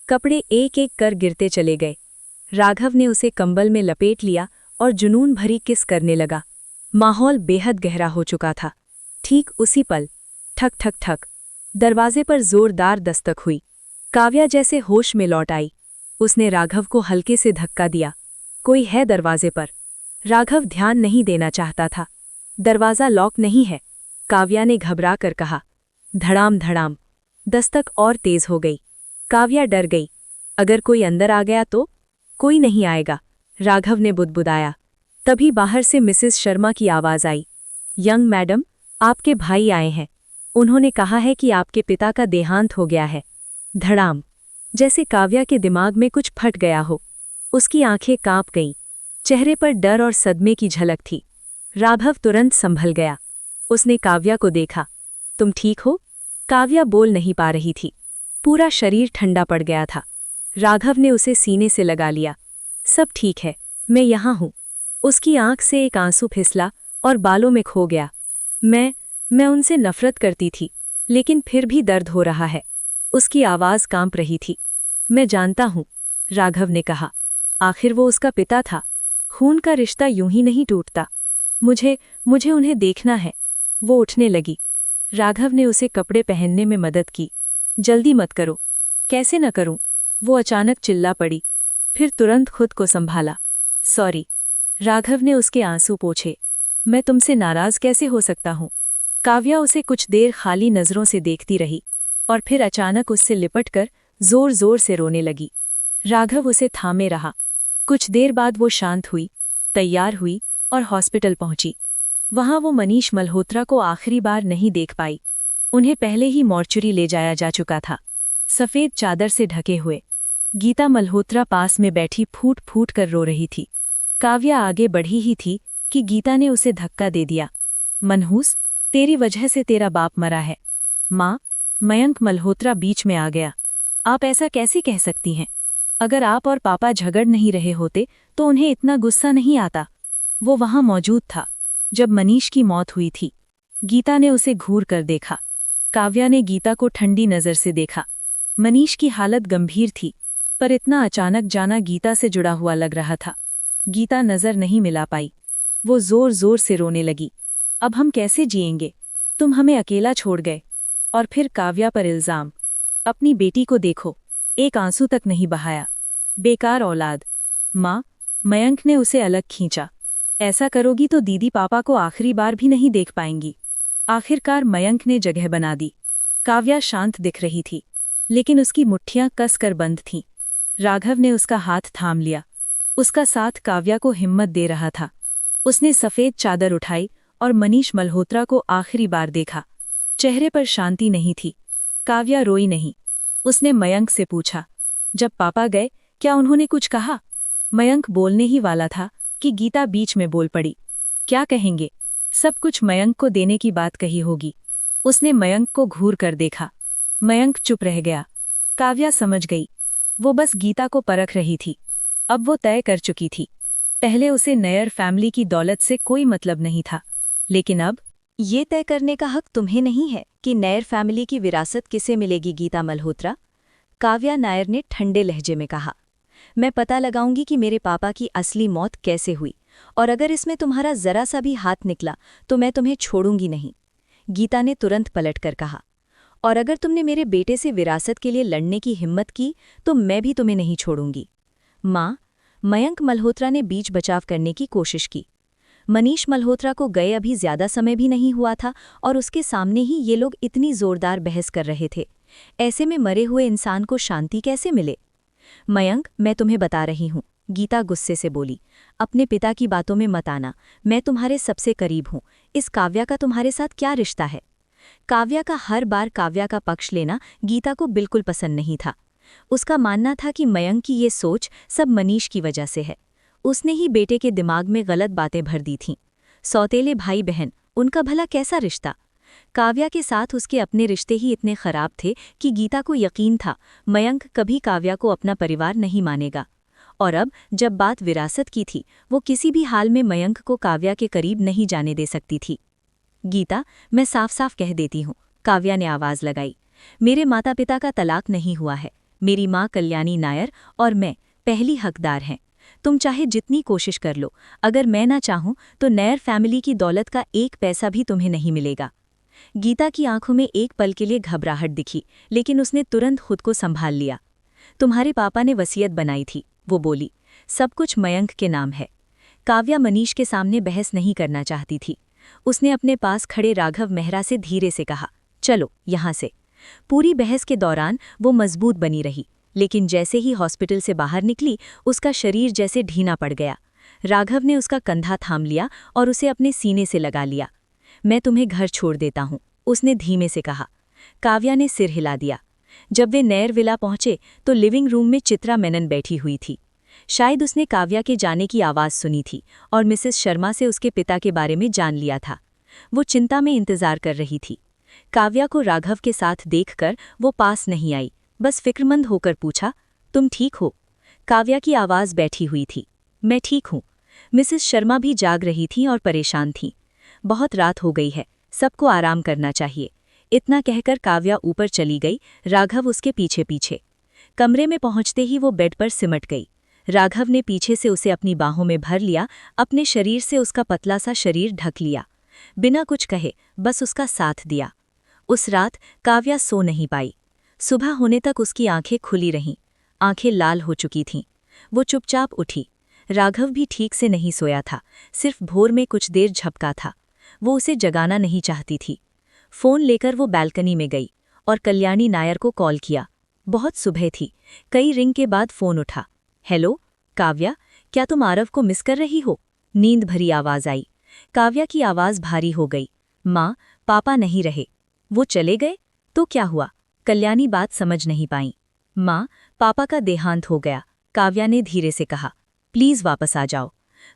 कपड़े एक एक कर गिरते चले गए। राघव ने उसे कंबल में लपेट लिया और जुनून भरी किस करने लगा। माहौल बेहद गहरा हो चुका था। ठीक उसी पल ठक ठक ठक दरवाजे पर जोरदार दस्तक हुई। काव्या जैसे होश में लौट आई। उसने राघव को हल्के से धक्का दिया। कोई है दरवाजे पर? राघव ध्यान नहीं देना चाहता था। दरवाज़ा लॉक नहीं है, काव्या ने घबरा कर कहा। धड़ाम धड़ाम दस्तक और तेज हो गई। काव्या डर गई। अगर कोई अंदर आ गया तो? कोई नहीं आएगा, राघव ने बुदबुदाया। तभी बाहर से मिसेस शर्मा की आवाज़ आई। यंग मैडम, आपके भाई आए हैं। उन्होंने कहा है कि आपके पिता का देहांत हो गया है। धड़ाम, जैसे काव्या के दिमाग में कुछ फट गया हो। उसकी आंखें कांप गईं। चेहरे पर डर और सदमे की झलक थी। राघव तुरंत संभल गया। उसने काव्या को देखा। तुम ठीक हो? काव्या बोल नहीं पा रही थी। पूरा शरीर ठंडा पड़ गया था। राघव ने उसे सीने से लगा लिया। सब ठीक है, मैं यहाँ हूँ। उसकी आंख से एक आंसू फिसला और बालों में खो गया। मैं उनसे नफरत करती थी, लेकिन फिर भी दर्द हो रहा है। उसकी आवाज़ कांप रही थी। मैं जानता हूँ, राघव ने कहा। आखिर वो उसका पिता था। खून का रिश्ता यूं ही नहीं टूटता। मुझे उन्हें देखना है। वो उठने लगी। राघव ने उसे कपड़े पहनने में मदद की। जल्दी मत करो। कैसे न करूं? वो अचानक चिल्ला पड़ी, फिर तुरंत खुद को संभाला। सॉरी। राघव ने उसके आंसू पोंछे। मैं तुमसे नाराज कैसे हो सकता हूं? काव्या उसे कुछ देर खाली नजरों से देखती रही और फिर अचानक उससे लिपटकर जोर जोर से रोने लगी। राघव उसे थामे रहा। कुछ देर बाद वो शांत हुई, तैयार हुई और हॉस्पिटल पहुंची। वहां वो मनीष मल्होत्रा को आखिरी बार नहीं देख पाई। उन्हें पहले ही मॉर्चुरी ले जाया जा चुका था, सफ़ेद चादर से ढके हुए। गीता मल्होत्रा पास में बैठी फूट फूट कर रो रही थी। काव्या आगे बढ़ी ही थी कि गीता ने उसे धक्का दे दिया। मनहूस, तेरी वजह से तेरा बाप मरा है। माँ, मयंक मल्होत्रा बीच में आ गया। आप ऐसा कैसे कह सकती हैं? अगर आप और पापा झगड़ नहीं रहे होते तो उन्हें इतना गुस्सा नहीं आता। वो वहां मौजूद था जब मनीष की मौत हुई थी। गीता ने उसे घूर कर देखा। काव्या ने गीता को ठंडी नज़र से देखा। मनीष की हालत गंभीर थी, पर इतना अचानक जाना गीता से जुड़ा हुआ लग रहा था। गीता नज़र नहीं मिला पाई। वो जोर जोर से रोने लगी। अब हम कैसे जिएंगे? तुम हमें अकेला छोड़ गए। और फिर काव्या पर इल्ज़ाम। अपनी बेटी को देखो, एक आंसू तक नहीं बहाया। बेकार औलाद। माँ, मयंक ने उसे अलग खींचा। ऐसा करोगी तो दीदी पापा को आखिरी बार भी नहीं देख पाएंगी। आखिरकार मयंक ने जगह बना दी। काव्या शांत दिख रही थी, लेकिन उसकी मुट्ठियां कसकर बंद थीं। राघव ने उसका हाथ थाम लिया। उसका साथ काव्या को हिम्मत दे रहा था। उसने सफ़ेद चादर उठाई और मनीष मल्होत्रा को आखिरी बार देखा। चेहरे पर शांति नहीं थी। काव्या रोई नहीं। उसने मयंक से पूछा, जब पापा गए क्या उन्होंने कुछ कहा? मयंक बोलने ही वाला था कि गीता बीच में बोल पड़ी। क्या कहेंगे? सब कुछ मयंक को देने की बात कही होगी। उसने मयंक को घूर कर देखा। मयंक चुप रह गया। काव्या समझ गई। वो बस गीता को परख रही थी। अब वो तय कर चुकी थी। पहले उसे नयर फैमिली की दौलत से कोई मतलब नहीं था, लेकिन अब ये तय करने का हक तुम्हें नहीं है कि नायर फैमिली की विरासत किसे मिलेगी। गीता मल्होत्रा, काव्या नायर ने ठंडे लहजे में कहा, मैं पता लगाऊंगी कि मेरे पापा की असली मौत कैसे हुई, और अगर इसमें तुम्हारा जरा सा भी हाथ निकला तो मैं तुम्हें छोड़ूंगी नहीं। गीता ने तुरंत पलटकर कहा, और अगर तुमने मेरे बेटे से विरासत के लिए लड़ने की हिम्मत की तो मैं भी तुम्हें नहीं छोड़ूंगी। माँ, मयंक मल्होत्रा ने बीच बचाव करने की कोशिश की। मनीष मल्होत्रा को गए अभी ज्यादा समय भी नहीं हुआ था और उसके सामने ही ये लोग इतनी जोरदार बहस कर रहे थे। ऐसे में मरे हुए इंसान को शांति कैसे मिले? मयंक, मैं तुम्हें बता रही हूँ, गीता गुस्से से बोली, अपने पिता की बातों में मत आना। मैं तुम्हारे सबसे करीब हूँ। इस काव्या का तुम्हारे साथ क्या रिश्ता है? काव्या का हर बार काव्या का पक्ष लेना गीता को बिल्कुल पसंद नहीं था। उसका मानना था कि मयंक की ये सोच सब मनीष की वजह से है। उसने ही बेटे के दिमाग में गलत बातें भर दी थीं। सौतेले भाई बहन, उनका भला कैसा रिश्ता? काव्या के साथ उसके अपने रिश्ते ही इतने खराब थे कि गीता को यकीन था मयंक कभी काव्या को अपना परिवार नहीं मानेगा। और अब जब बात विरासत की थी, वो किसी भी हाल में मयंक को काव्या के करीब नहीं जाने दे सकती थी। गीता, मैं साफ साफ कह देती हूँ, काव्या ने आवाज़ लगाई, मेरे माता पिता का तलाक नहीं हुआ है। मेरी माँ कल्याणी नायर और मैं पहली हकदार हैं। तुम चाहे जितनी कोशिश कर लो, अगर मैं ना चाहूँ तो नायर फैमिली की दौलत का एक पैसा भी तुम्हें नहीं मिलेगा। गीता की आंखों में एक पल के लिए घबराहट दिखी, लेकिन उसने तुरंत खुद को संभाल लिया। तुम्हारे पापा ने वसीयत बनाई थी, वो बोली, सब कुछ मयंक के नाम है। काव्या मनीष के सामने बहस नहीं करना चाहती थी। उसने अपने पास खड़े राघव मेहरा से धीरे से कहा, चलो यहाँ से। पूरी बहस के दौरान वो मजबूत बनी रही, लेकिन जैसे ही हॉस्पिटल से बाहर निकली उसका शरीर जैसे ढीना पड़ गया। राघव ने उसका कंधा थाम लिया और उसे अपने सीने से लगा लिया। मैं तुम्हें घर छोड़ देता हूँ, उसने धीमे से कहा। काव्या ने सिर हिला दिया। जब वे नयर विला पहुंचे तो लिविंग रूम में चित्रा मेनन बैठी हुई थी। शायद उसने काव्या के जाने की आवाज़ सुनी थी और मिसेस शर्मा से उसके पिता के बारे में जान लिया था। वो चिंता में इंतजार कर रही थी। काव्या को राघव के साथ देखकर वो पास नहीं आई, बस फिक्रमंद होकर पूछा, तुम ठीक हो? काव्या की आवाज़ बैठी हुई थी, मैं ठीक हूँ। मिसेस शर्मा भी जाग रही थीं और परेशान थीं। बहुत रात हो गई है, सबको आराम करना चाहिए। इतना कहकर काव्या ऊपर चली गई, राघव उसके पीछे पीछे। कमरे में पहुंचते ही वो बेड पर सिमट गई। राघव ने पीछे से उसे अपनी बाहों में भर लिया, अपने शरीर से उसका पतला सा शरीर ढक लिया। बिना कुछ कहे बस उसका साथ दिया। उस रात काव्या सो नहीं पाई। सुबह होने तक उसकी आंखें खुली रहीं, आंखें लाल हो चुकी थीं। वो चुपचाप उठी। राघव भी ठीक से नहीं सोया था, सिर्फ भोर में कुछ देर झपका था। वो उसे जगाना नहीं चाहती थी। फ़ोन लेकर वो बालकनी में गई और कल्याणी नायर को कॉल किया। बहुत सुबह थी, कई रिंग के बाद फ़ोन उठा। हेलो काव्या, क्या तुम आरव को मिस कर रही हो? नींद भरी आवाज़ आई। काव्या की आवाज़ भारी हो गई। माँ, पापा नहीं रहे। वो चले गए? तो क्या हुआ? कल्याणी बात समझ नहीं पाई। माँ, पापा का देहांत हो गया, काव्या ने धीरे से कहा। प्लीज वापस आ जाओ।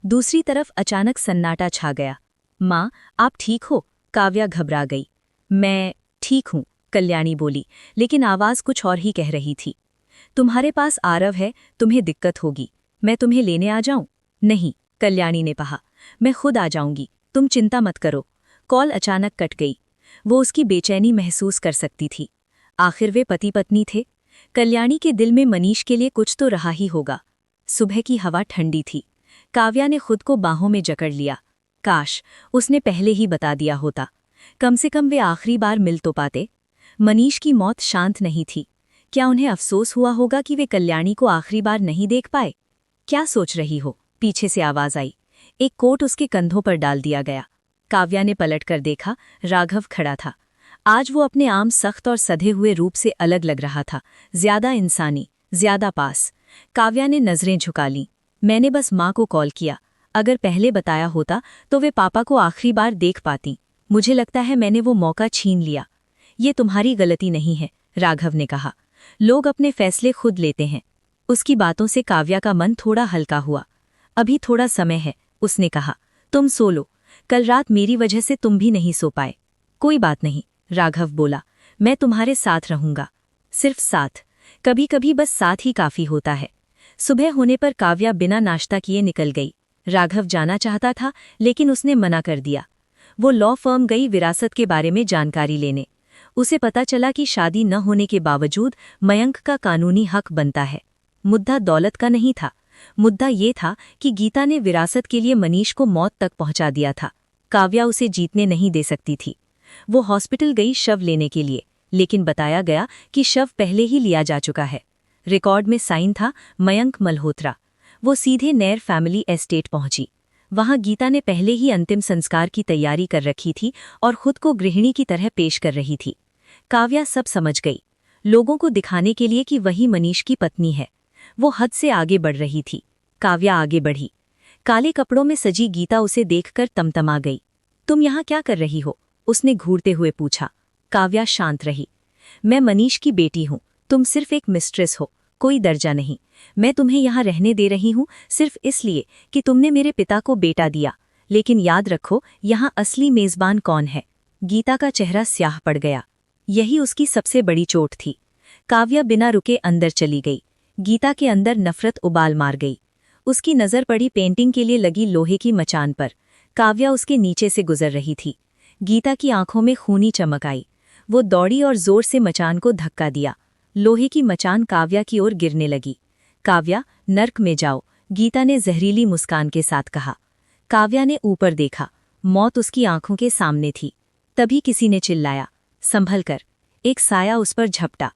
दूसरी तरफ अचानक सन्नाटा छा गया। माँ, आप ठीक हो? काव्या घबरा गई। मैं ठीक हूँ, कल्याणी बोली, लेकिन आवाज कुछ और ही कह रही थी। तुम्हारे पास आरव है, तुम्हें दिक्कत होगी। मैं तुम्हें लेने आ जाऊं? नहीं, कल्याणी ने कहा, मैं खुद आ जाऊंगी, तुम चिंता मत करो। कॉल अचानक कट गई। वो उसकी बेचैनी महसूस कर सकती थी। आखिर वे पति पत्नी थे। कल्याणी के दिल में मनीष के लिए कुछ तो रहा ही होगा। सुबह की हवा ठंडी थी। काव्या ने खुद को बाहों में जकड़ लिया। काश उसने पहले ही बता दिया होता। कम से कम वे आखिरी बार मिल तो पाते। मनीष की मौत शांत नहीं थी। क्या उन्हें अफसोस हुआ होगा कि वे कल्याणी को आखिरी बार नहीं देख पाए? क्या सोच रही हो? पीछे से आवाज आई। एक कोट उसके कंधों पर डाल दिया गया। काव्या ने पलटकर देखा, राघव खड़ा था। आज वो अपने आम सख्त और सधे हुए रूप से अलग लग रहा था, ज्यादा इंसानी, ज्यादा पास। काव्या ने नजरें झुका लीं। मैंने बस माँ को कॉल किया। अगर पहले बताया होता तो वे पापा को आखिरी बार देख पाती। मुझे लगता है मैंने वो मौका छीन लिया। ये तुम्हारी गलती नहीं है, राघव ने कहा। लोग अपने फैसले खुद लेते हैं। उसकी बातों से काव्या का मन थोड़ा हल्का हुआ। अभी थोड़ा समय है, उसने कहा। तुम सो लो, कल रात मेरी वजह से तुम भी नहीं सो पाए। कोई बात नहीं, राघव बोला, मैं तुम्हारे साथ रहूंगा। सिर्फ साथ। कभी कभी बस साथ ही काफी होता है। सुबह होने पर काव्या बिना नाश्ता किए निकल गई। राघव जाना चाहता था, लेकिन उसने मना कर दिया। वो लॉ फर्म गई विरासत के बारे में जानकारी लेने। उसे पता चला कि शादी न होने के बावजूद मयंक का कानूनी हक बनता है। मुद्दा दौलत का नहीं था। मुद्दा ये था कि गीता ने विरासत के लिए मनीष को मौत तक पहुंचा दिया था। काव्या उसे जीतने नहीं दे सकती थी। वो हॉस्पिटल गई शव लेने के लिए, लेकिन बताया गया कि शव पहले ही लिया जा चुका है। रिकॉर्ड में साइन था मयंक मल्होत्रा। वो सीधे नैर फैमिली एस्टेट पहुंची। वहां गीता ने पहले ही अंतिम संस्कार की तैयारी कर रखी थी और खुद को गृहिणी की तरह पेश कर रही थी। काव्या सब समझ गई। लोगों को दिखाने के लिए कि वही मनीष की पत्नी है। वो हद से आगे बढ़ रही थी। काव्या आगे बढ़ी। काले कपड़ों में सजी गीता उसे देखकर तमतमा गई। तुम यहाँ क्या कर रही हो? उसने घूरते हुए पूछा। काव्या शांत रही। मैं मनीष की बेटी हूँ, तुम सिर्फ एक मिस्ट्रेस हो, कोई दर्जा नहीं। मैं तुम्हें यहाँ रहने दे रही हूँ सिर्फ इसलिए कि तुमने मेरे पिता को बेटा दिया। लेकिन याद रखो, यहाँ असली मेजबान कौन है? गीता का चेहरा स्याह पड़ गया। यही उसकी सबसे बड़ी चोट थी। काव्या बिना रुके अंदर चली गई। गीता के अंदर नफरत उबाल मार गई। उसकी नज़र पड़ी पेंटिंग के लिए लगी लोहे की मचान पर। काव्या उसके नीचे से गुजर रही थी। गीता की आंखों में खूनी चमक आई। वो दौड़ी और जोर से मचान को धक्का दिया। लोहे की मचान काव्या की ओर गिरने लगी। काव्या, नर्क में जाओ, गीता ने जहरीली मुस्कान के साथ कहा। काव्या ने ऊपर देखा। मौत उसकी आंखों के सामने थी। तभी किसी ने चिल्लाया, संभल कर। एक साया उस पर झपटा।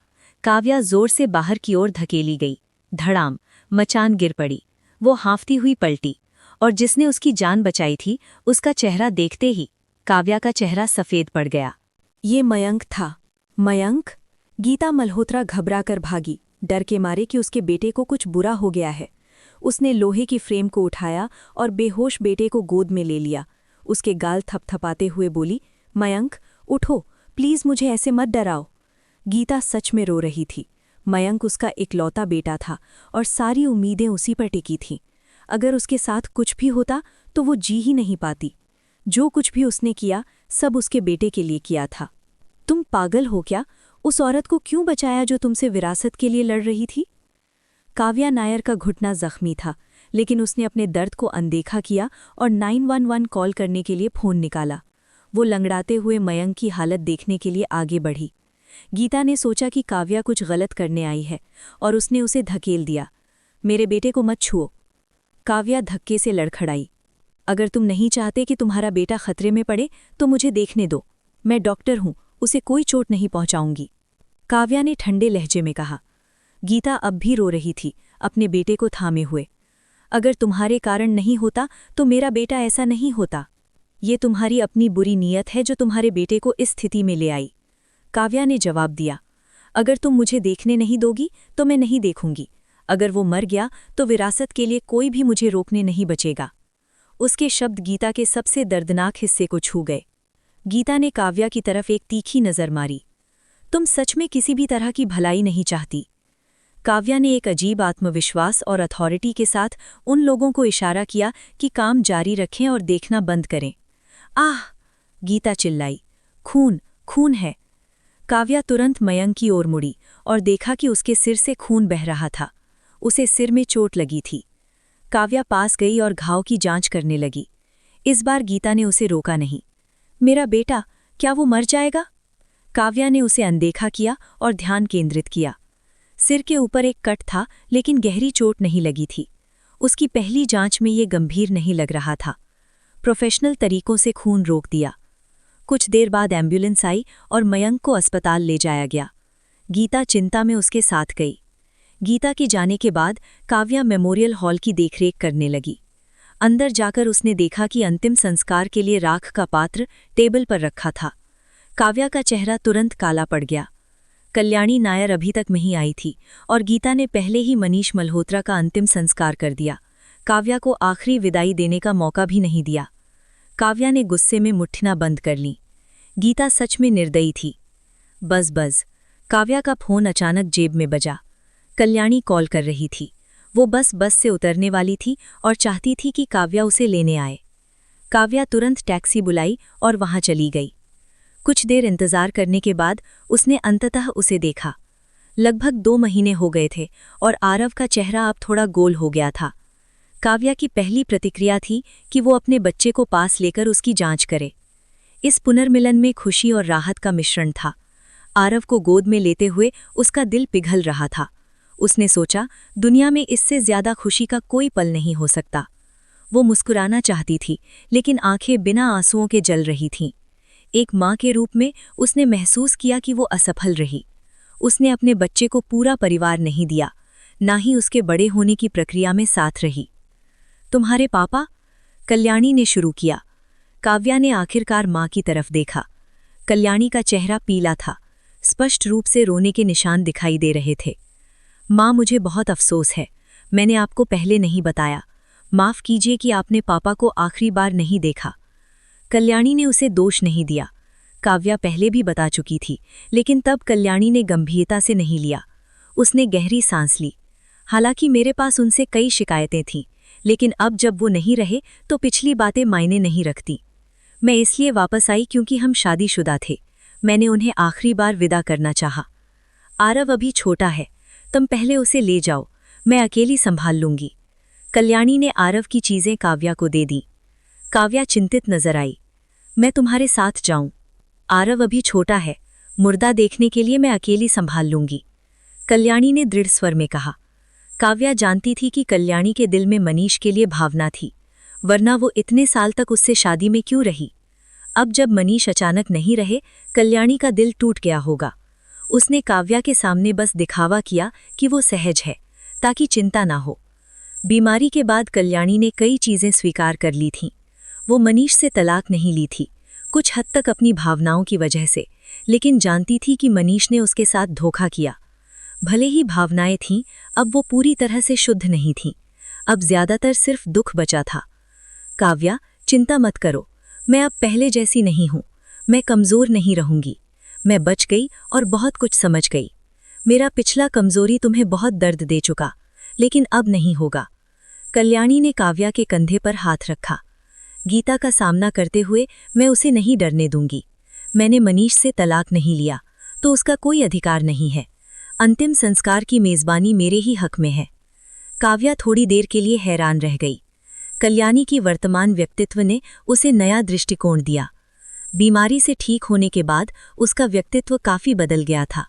काव्या जोर से बाहर की ओर धकेली गई। धड़ाम, मचान गिर पड़ी। वो हाँफती हुई पलटी, और जिसने उसकी जान बचाई थी उसका चेहरा देखते ही काव्या का चेहरा सफ़ेद पड़ गया। ये मयंक था। मयंक? गीता मल्होत्रा घबराकर भागी, डर के मारे कि उसके बेटे को कुछ बुरा हो गया है। उसने लोहे की फ्रेम को उठाया और बेहोश बेटे को गोद में ले लिया। उसके गाल थपथपाते हुए बोली, मयंक, उठो, प्लीज़ मुझे ऐसे मत डराओ। गीता सच में रो रही थी। मयंक उसका इकलौता बेटा था और सारी उम्मीदें उसी पर टिकी थीं। अगर उसके साथ कुछ भी होता तो वो जी ही नहीं पाती। जो कुछ भी उसने किया सब उसके बेटे के लिए किया था। तुम पागल हो क्या? उस औरत को क्यों बचाया जो तुमसे विरासत के लिए लड़ रही थी? काव्या नायर का घुटना जख्मी था, लेकिन उसने अपने दर्द को अनदेखा किया और 911 कॉल करने के लिए फ़ोन निकाला। वो लंगड़ाते हुए मयंक की हालत देखने के लिए आगे बढ़ी। गीता ने सोचा कि काव्या कुछ गलत करने आई है और उसने उसे धकेल दिया। मेरे बेटे को मत छुओ। काव्या धक्के से लड़खड़ाई। अगर तुम नहीं चाहते कि तुम्हारा बेटा खतरे में पड़े तो मुझे देखने दो। मैं डॉक्टर हूँ, उसे कोई चोट नहीं पहुँचाऊंगी, काव्या ने ठंडे लहजे में कहा। गीता अब भी रो रही थी, अपने बेटे को थामे हुए। अगर तुम्हारे कारण नहीं होता तो मेरा बेटा ऐसा नहीं होता। ये तुम्हारी अपनी बुरी नीयत है जो तुम्हारे बेटे को इस स्थिति में ले आई, काव्या ने जवाब दिया। अगर तुम मुझे देखने नहीं दोगी तो मैं नहीं देखूंगी। अगर वो मर गया तो विरासत के लिए कोई भी मुझे रोकने नहीं बचेगा। उसके शब्द गीता के सबसे दर्दनाक हिस्से को छू गए। गीता ने काव्या की तरफ एक तीखी नज़र मारी। तुम सच में किसी भी तरह की भलाई नहीं चाहती। काव्या ने एक अजीब आत्मविश्वास और अथॉरिटी के साथ उन लोगों को इशारा किया कि काम जारी रखें और देखना बंद करें। आह! गीता चिल्लाई, खून, खून है। काव्या तुरंत मयंक की ओर मुड़ी और देखा कि उसके सिर से खून बह रहा था। उसे सिर में चोट लगी थी। काव्या पास गई और घाव की जांच करने लगी। इस बार गीता ने उसे रोका नहीं। मेरा बेटा, क्या वो मर जाएगा? काव्या ने उसे अनदेखा किया और ध्यान केंद्रित किया। सिर के ऊपर एक कट था, लेकिन गहरी चोट नहीं लगी थी। उसकी पहली जांच में ये गंभीर नहीं लग रहा था। प्रोफेशनल तरीकों से खून रोक दिया। कुछ देर बाद एम्बुलेंस आई और मयंक को अस्पताल ले जाया गया। गीता चिंता में उसके साथ गई। गीता के जाने के बाद काव्या मेमोरियल हॉल की देखरेख करने लगी। अंदर जाकर उसने देखा कि अंतिम संस्कार के लिए राख का पात्र टेबल पर रखा था। काव्या का चेहरा तुरंत काला पड़ गया। कल्याणी नायर अभी तक नहीं आई थी और गीता ने पहले ही मनीष मल्होत्रा का अंतिम संस्कार कर दिया। काव्या को आखिरी विदाई देने का मौका भी नहीं दिया। काव्या ने गुस्से में मुट्ठियां बंद कर लीं। गीता सच में निर्दयी थी। बज़। काव्या का फोन अचानक जेब में बजा। कल्याणी कॉल कर रही थी। वो बस से उतरने वाली थी और चाहती थी कि काव्या उसे लेने आए। काव्या तुरंत टैक्सी बुलाई और वहां चली गई। कुछ देर इंतजार करने के बाद उसने अंततः उसे देखा। लगभग 2 महीने हो गए थे और आरव का चेहरा अब थोड़ा गोल हो गया था। काव्या की पहली प्रतिक्रिया थी कि वो अपने बच्चे को पास लेकर उसकी जांच करे। इस पुनर्मिलन में खुशी और राहत का मिश्रण था। आरव को गोद में लेते हुए उसका दिल पिघल रहा था। उसने सोचा, दुनिया में इससे ज्यादा खुशी का कोई पल नहीं हो सकता। वो मुस्कुराना चाहती थी, लेकिन आंखें बिना आंसुओं के जल रही थीं। एक माँ के रूप में उसने महसूस किया कि वो असफल रही। उसने अपने बच्चे को पूरा परिवार नहीं दिया, ना ही उसके बड़े होने की प्रक्रिया में साथ रही। तुम्हारे पापा? कल्याणी ने शुरू किया। काव्या ने आखिरकार माँ की तरफ देखा। कल्याणी का चेहरा पीला था। स्पष्ट रूप से रोने के निशान दिखाई दे रहे थे। माँ, मुझे बहुत अफसोस है। मैंने आपको पहले नहीं बताया। माफ़ कीजिए कि आपने पापा को आखिरी बार नहीं देखा। कल्याणी ने उसे दोष नहीं दिया। काव्या पहले भी बता चुकी थी, लेकिन तब कल्याणी ने गंभीरता से नहीं लिया। उसने गहरी सांस ली। हालांकि मेरे पास उनसे कई शिकायतें थीं, लेकिन अब जब वो नहीं रहे तो पिछली बातें मायने नहीं रखती। मैं इसलिए वापस आई क्योंकि हम शादीशुदा थे। मैंने उन्हें आखिरी बार विदा करना चाहा। आरव अभी छोटा है, तुम पहले उसे ले जाओ, मैं अकेली संभाल लूंगी। कल्याणी ने आरव की चीजें काव्या को दे दी। काव्या चिंतित नजर आई। मैं तुम्हारे साथ जाऊं? आरव अभी छोटा है, मुर्दा देखने के लिए मैं अकेली संभाल लूंगी, कल्याणी ने दृढ़ स्वर में कहा। काव्या जानती थी कि कल्याणी के दिल में मनीष के लिए भावना थी, वरना वो इतने साल तक उससे शादी में क्यों रही। अब जब मनीष अचानक नहीं रहे, कल्याणी का दिल टूट गया होगा। उसने काव्या के सामने बस दिखावा किया कि वो सहज है, ताकि चिंता ना हो। बीमारी के बाद कल्याणी ने कई चीजें स्वीकार कर ली थीं। वो मनीष से तलाक नहीं ली थी, कुछ हद तक अपनी भावनाओं की वजह से, लेकिन जानती थी कि मनीष ने उसके साथ धोखा किया। भले ही भावनाएं थीं, अब वो पूरी तरह से शुद्ध नहीं थीं। अब ज्यादातर सिर्फ दुख बचा था। काव्या, चिंता मत करो, मैं अब पहले जैसी नहीं हूं। मैं कमजोर नहीं रहूंगी। मैं बच गई और बहुत कुछ समझ गई। मेरा पिछला कमजोरी तुम्हें बहुत दर्द दे चुका, लेकिन अब नहीं होगा। कल्याणी ने काव्या के कंधे पर हाथ रखा। गीता का सामना करते हुए मैं उसे नहीं डरने दूंगी। मैंने मनीष से तलाक नहीं लिया, तो उसका कोई अधिकार नहीं है। अंतिम संस्कार की मेजबानी मेरे ही हक में है। काव्या थोड़ी देर के लिए हैरान रह गई। कल्याणी की वर्तमान व्यक्तित्व ने उसे नया दृष्टिकोण दिया। बीमारी से ठीक होने के बाद उसका व्यक्तित्व काफी बदल गया था।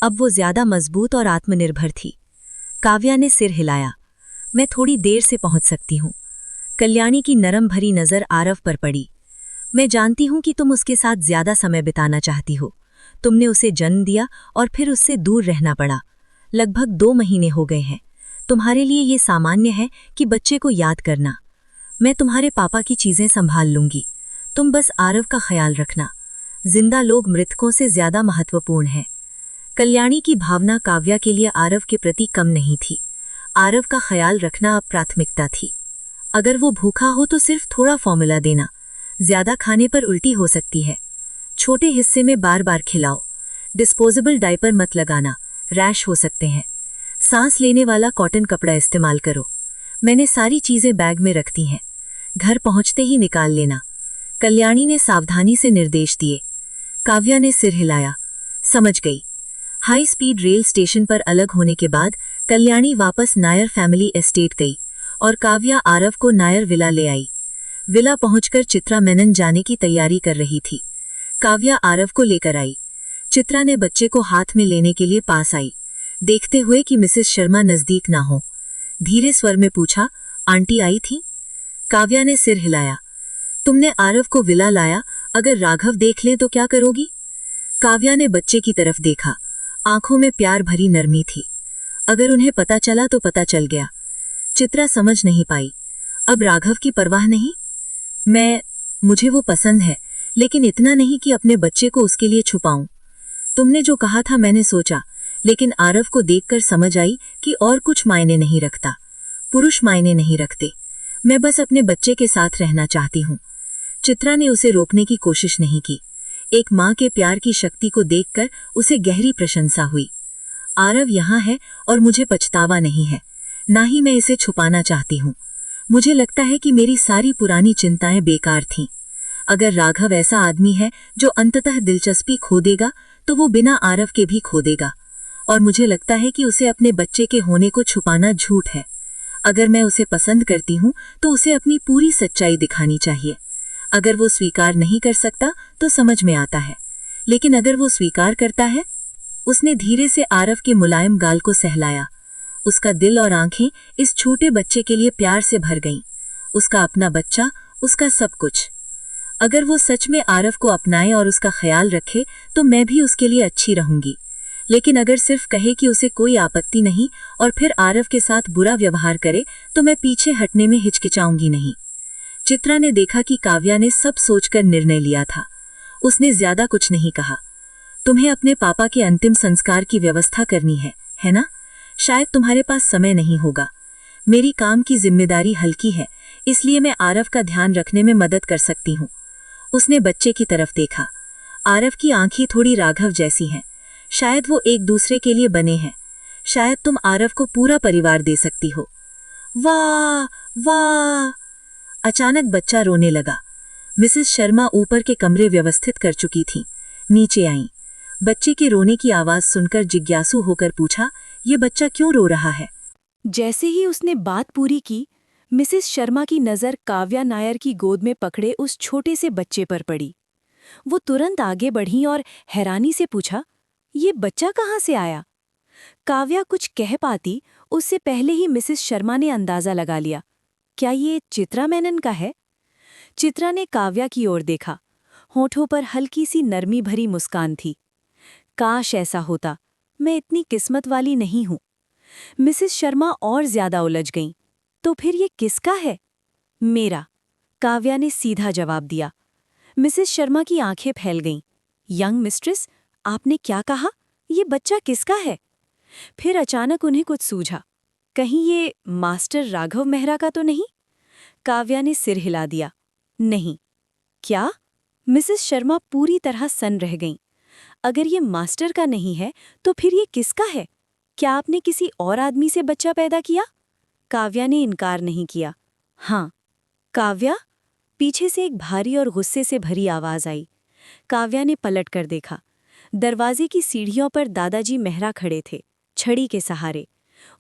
अब वो ज्यादा मजबूत और आत्मनिर्भर थी। काव्या ने सिर हिलाया। मैं थोड़ी देर से पहुंच सकती हूँ। कल्याणी की नरम भरी नजर आरव पर पड़ी। मैं जानती हूं कि तुम उसके साथ ज्यादा समय बिताना चाहती हो। तुमने उसे जन्म दिया और फिर उससे दूर रहना पड़ा। लगभग 2 महीने हो गए हैं। तुम्हारे लिए ये सामान्य है कि बच्चे को याद करना। मैं तुम्हारे पापा की चीजें संभाल लूंगी। तुम बस आरव का ख्याल रखना। जिंदा लोग मृतकों से ज्यादा महत्वपूर्ण हैं। कल्याणी की भावना काव्या के लिए आरव के प्रति कम नहीं थी। आरव का ख्याल रखना अब प्राथमिकता थी। अगर वो भूखा हो तो सिर्फ थोड़ा फॉर्मूला देना, ज्यादा खाने पर उल्टी हो सकती है। छोटे हिस्से में बार बार खिलाओ। डिस्पोजेबल डायपर मत लगाना, रैश हो सकते हैं। सांस लेने वाला कॉटन कपड़ा इस्तेमाल करो। मैंने सारी चीजें बैग में रख दी हैं, घर पहुंचते ही निकाल लेना। कल्याणी ने सावधानी से निर्देश दिए। काव्या ने सिर हिलाया, समझ गई। हाई स्पीड रेल स्टेशन पर अलग होने के बाद कल्याणी वापस नायर फैमिली एस्टेट गई और काव्या आरव को नायर विला ले आई। विला पहुंचकर चित्रा मेनन जाने की तैयारी कर रही थी। काव्या आरव को लेकर आई। चित्रा ने बच्चे को हाथ में लेने के लिए पास आई, देखते हुए कि मिसेस शर्मा नजदीक ना हो। धीरे स्वर में पूछा, आंटी आई थी? काव्या ने सिर हिलाया। तुमने आरव को विला लाया, अगर राघव देख लें तो क्या करोगी? काव्या ने बच्चे की तरफ देखा, आंखों में प्यार भरी नरमी थी। अगर उन्हें पता चला तो पता चल गया। चित्रा समझ नहीं पाई। अब राघव की परवाह नहीं? मुझे वो पसंद है, लेकिन इतना नहीं कि अपने बच्चे को उसके लिए छुपाऊं। तुमने जो कहा था मैंने सोचा, लेकिन आरव को देखकर समझ आई कि और कुछ मायने नहीं रखता। पुरुष मायने नहीं रखते। मैं बस अपने बच्चे के साथ रहना चाहती हूं। चित्रा ने उसे रोकने की कोशिश नहीं की। एक मां के प्यार की शक्ति को देखकर उसे गहरी प्रशंसा हुई। आरव यहां है और मुझे पछतावा नहीं है, ना ही मैं इसे छुपाना चाहती हूं। मुझे लगता है कि मेरी सारी पुरानी चिंताएं बेकार थीं। अगर राघव ऐसा आदमी है जो अंततः दिलचस्पी खो देगा, तो वो बिना आरव के भी खो देगा। और मुझे लगता है कि उसे अपने बच्चे के होने को छुपाना झूठ है। अगर मैं उसे पसंद करती हूं तो उसे अपनी पूरी सच्चाई दिखानी चाहिए। अगर वो स्वीकार नहीं कर सकता तो समझ में आता है, लेकिन अगर वो स्वीकार करता है। उसने धीरे से आरव के मुलायम गाल को सहलाया। उसका दिल और आंखें इस छोटे बच्चे के लिए प्यार से भर गईं। उसका अपना बच्चा, उसका सब कुछ। अगर वो सच में आरव को अपनाए और उसका ख्याल रखे तो मैं भी उसके लिए अच्छी रहूंगी। लेकिन अगर सिर्फ कहे कि उसे कोई आपत्ति नहीं और फिर आरव के साथ बुरा व्यवहार करे, तो मैं पीछे हटने में हिचकिचाऊंगी नहीं। चित्रा ने देखा कि काव्या ने सब सोचकर निर्णय लिया था। उसने ज्यादा कुछ नहीं कहा। तुम्हें अपने पापा के अंतिम संस्कार की व्यवस्था करनी है ना? शायद तुम्हारे पास समय नहीं होगा। मेरी काम की जिम्मेदारी हल्की है, इसलिए मैं आरव का ध्यान रखने में मदद कर सकती हूँ। उसने बच्चे की तरफ देखा। आरव की आंखें थोड़ी राघव जैसी हैं। शायद वो एक दूसरे के लिए बने हैं। शायद तुम आरव को पूरा परिवार दे सकती हो। वाह वाह! अचानक बच्चा रोने लगा। मिसेस शर्मा ऊपर के कमरे व्यवस्थित कर चुकी थीं। नीचे आईं। बच्चे के रोने की आवाज सुनकर जिज्ञासु होकर पूछा, ये बच्चा क्यों रो रहा है? जैसे ही उसने बात पूरी की, मिसेस शर्मा की नज़र काव्या नायर की गोद में पकड़े उस छोटे से बच्चे पर पड़ी। वो तुरंत आगे बढ़ी और हैरानी से पूछा, ये बच्चा कहाँ से आया? काव्या कुछ कह पाती उससे पहले ही मिसेस शर्मा ने अंदाजा लगा लिया। क्या ये चित्रा मेनन का है? चित्रा ने काव्या की ओर देखा। होठों पर हल्की सी नरमी भरी मुस्कान थी। काश ऐसा होता, मैं इतनी किस्मत वाली नहीं हूं। मिसेस शर्मा और ज्यादा उलझ गईं। तो फिर ये किसका है? मेरा, काव्या ने सीधा जवाब दिया। मिसेस शर्मा की आंखें फैल गईं। यंग मिस्ट्रेस, आपने क्या कहा? ये बच्चा किसका है? फिर अचानक उन्हें कुछ सूझा। कहीं ये मास्टर राघव मेहरा का तो नहीं? काव्या ने सिर हिला दिया। नहीं। क्या? मिसेस शर्मा पूरी तरह सन्न रह गईं। अगर ये मास्टर का नहीं है तो फिर ये किसका है? क्या आपने किसी और आदमी से बच्चा पैदा किया? काव्या ने इनकार नहीं किया। हाँ। काव्या? पीछे से एक भारी और गुस्से से भरी आवाज आई। काव्या ने पलट कर देखा। दरवाजे की सीढ़ियों पर दादाजी मेहरा खड़े थे, छड़ी के सहारे।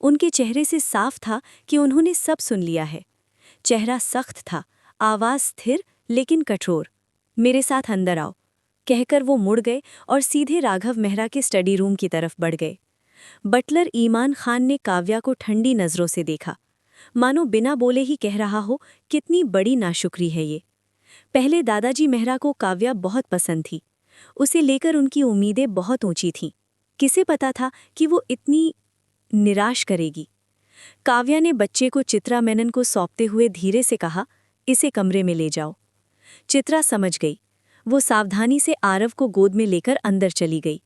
उनके चेहरे से साफ था कि उन्होंने सब सुन लिया है। चेहरा सख्त था, आवाज स्थिर लेकिन कठोर। मेरे साथ अंदर आओ, कहकर वो मुड़ गए और सीधे राघव मेहरा के स्टडी रूम की तरफ बढ़ गए। बटलर ईमान खान ने काव्या को ठंडी नजरों से देखा, मानो बिना बोले ही कह रहा हो, कितनी बड़ी नाशुक्री है ये। पहले दादाजी मेहरा को काव्या बहुत पसंद थी। उसे लेकर उनकी उम्मीदें बहुत ऊंची थीं। किसे पता था कि वो इतनी निराश करेगी। काव्या ने बच्चे को चित्रा मेनन को सौंपते हुए धीरे से कहा, इसे कमरे में ले जाओ। चित्रा समझ गई। वो सावधानी से आरव को गोद में लेकर अंदर चली गई।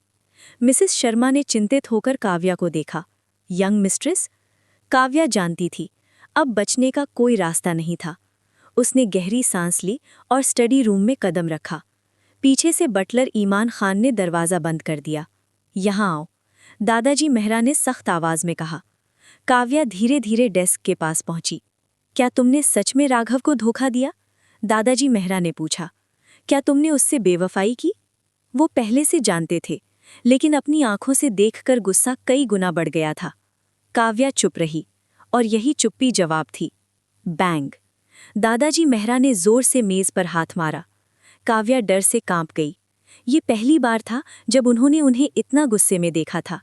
मिसेस शर्मा ने चिंतित होकर काव्या को देखा। Young mistress? काव्या जानती थी, अब बचने का कोई रास्ता नहीं था। उसने गहरी सांस ली और स्टडी रूम में कदम रखा। पीछे से बटलर ईमान खान ने दरवाज़ा बंद कर दिया। यहाँ आओ, दादाजी मेहरा ने सख्त आवाज़ में कहा। काव्या धीरे धीरे डेस्क के पास पहुंची। क्या तुमने सच में राघव को धोखा दिया? दादाजी मेहरा ने पूछा। क्या तुमने उससे बेवफाई की? वो पहले से जानते थे, लेकिन अपनी आंखों से देखकर गुस्सा कई गुना बढ़ गया था। काव्या चुप रही, और यही चुप्पी जवाब थी। बैंग! दादाजी मेहरा ने जोर से मेज पर हाथ मारा। काव्या डर से कांप गई। ये पहली बार था जब उन्होंने उन्हें इतना गुस्से में देखा था।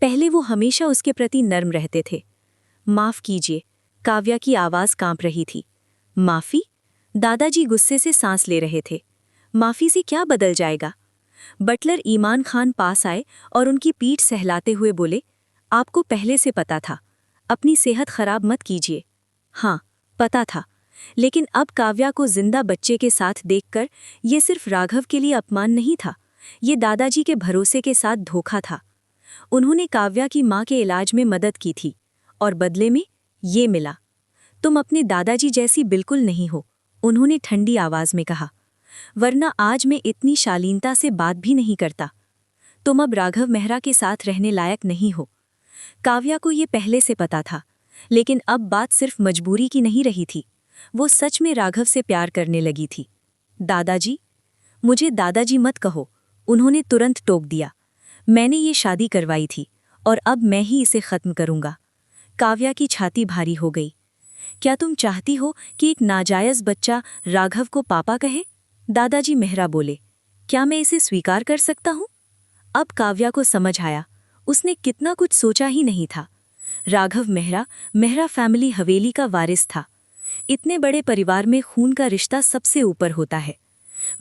पहले वो हमेशा उसके प्रति नर्म रहते थे। माफ़ कीजिए, काव्या की आवाज़ कांप रही थी। माफ़ी? दादाजी गुस्से से सांस ले रहे थे। माफ़ी से क्या बदल जाएगा? बटलर ईमान खान पास आए और उनकी पीठ सहलाते हुए बोले, आपको पहले से पता था, अपनी सेहत खराब मत कीजिए। हाँ, पता था, लेकिन अब काव्या को जिंदा बच्चे के साथ देखकर ये सिर्फ राघव के लिए अपमान नहीं था, ये दादाजी के भरोसे के साथ धोखा था। उन्होंने काव्या की माँ के इलाज में मदद की थी, और बदले में ये मिला। तुम अपने दादाजी जैसी बिल्कुल नहीं हो, उन्होंने ठंडी आवाज़ में कहा, वरना आज मैं इतनी शालीनता से बात भी नहीं करता। तुम अब राघव मेहरा के साथ रहने लायक नहीं हो। काव्या को ये पहले से पता था, लेकिन अब बात सिर्फ मजबूरी की नहीं रही थी। वो सच में राघव से प्यार करने लगी थी। दादाजी? मुझे दादाजी मत कहो, उन्होंने तुरंत टोक दिया। मैंने ये शादी करवाई थी, और अब मैं ही इसे ख़त्म करूँगा। काव्या की छाती भारी हो गई। क्या तुम चाहती हो कि एक नाजायज़ बच्चा राघव को पापा कहे? दादाजी मेहरा बोले। क्या मैं इसे स्वीकार कर सकता हूँ? अब काव्या को समझ आया, उसने कितना कुछ सोचा ही नहीं था। राघव मेहरा फैमिली हवेली का वारिस था। इतने बड़े परिवार में खून का रिश्ता सबसे ऊपर होता है।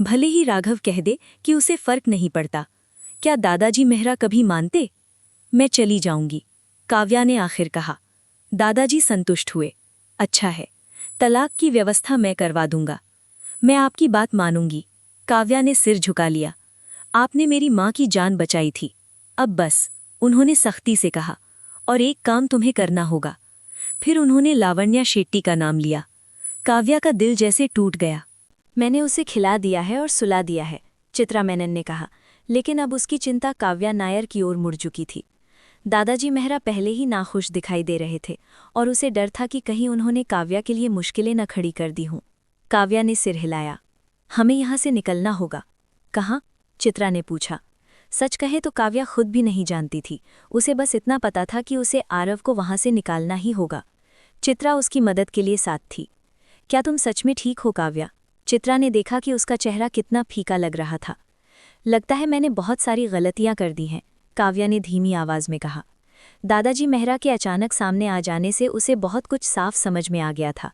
भले ही राघव कह दे कि उसे फर्क नहीं पड़ता, क्या दादाजी मेहरा कभी मानते? मैं चली जाऊंगी, काव्या ने आखिर कहा। दादाजी संतुष्ट हुए। अच्छा है, तलाक की व्यवस्था मैं करवा दूंगा। मैं आपकी बात मानूंगी, काव्या ने सिर झुका लिया। आपने मेरी माँ की जान बचाई थी, अब बस, उन्होंने सख्ती से कहा। और एक काम तुम्हें करना होगा। फिर उन्होंने लावण्या शेट्टी का नाम लिया। काव्या का दिल जैसे टूट गया। मैंने उसे खिला दिया है और सुला दिया है, चित्रा मेनन ने कहा, लेकिन अब उसकी चिंता काव्या नायर की ओर मुड़ चुकी थी। दादाजी मेहरा पहले ही नाखुश दिखाई दे रहे थे, और उसे डर था कि कहीं उन्होंने काव्या के लिए मुश्किलें न खड़ी कर दी हों। काव्या ने सिर हिलाया। हमें यहाँ से निकलना होगा। कहाँ? चित्रा ने पूछा। सच कहे तो काव्या खुद भी नहीं जानती थी, उसे बस इतना पता था कि उसे आरव को वहाँ से निकालना ही होगा। चित्रा उसकी मदद के लिए साथ थी। क्या तुम सच में ठीक हो काव्या? चित्रा ने देखा कि उसका चेहरा कितना फीका लग रहा था। लगता है मैंने बहुत सारी गलतियां कर दी हैं, काव्या ने धीमी आवाज़ में कहा। दादाजी मेहरा के अचानक सामने आ जाने से उसे बहुत कुछ साफ समझ में आ गया था।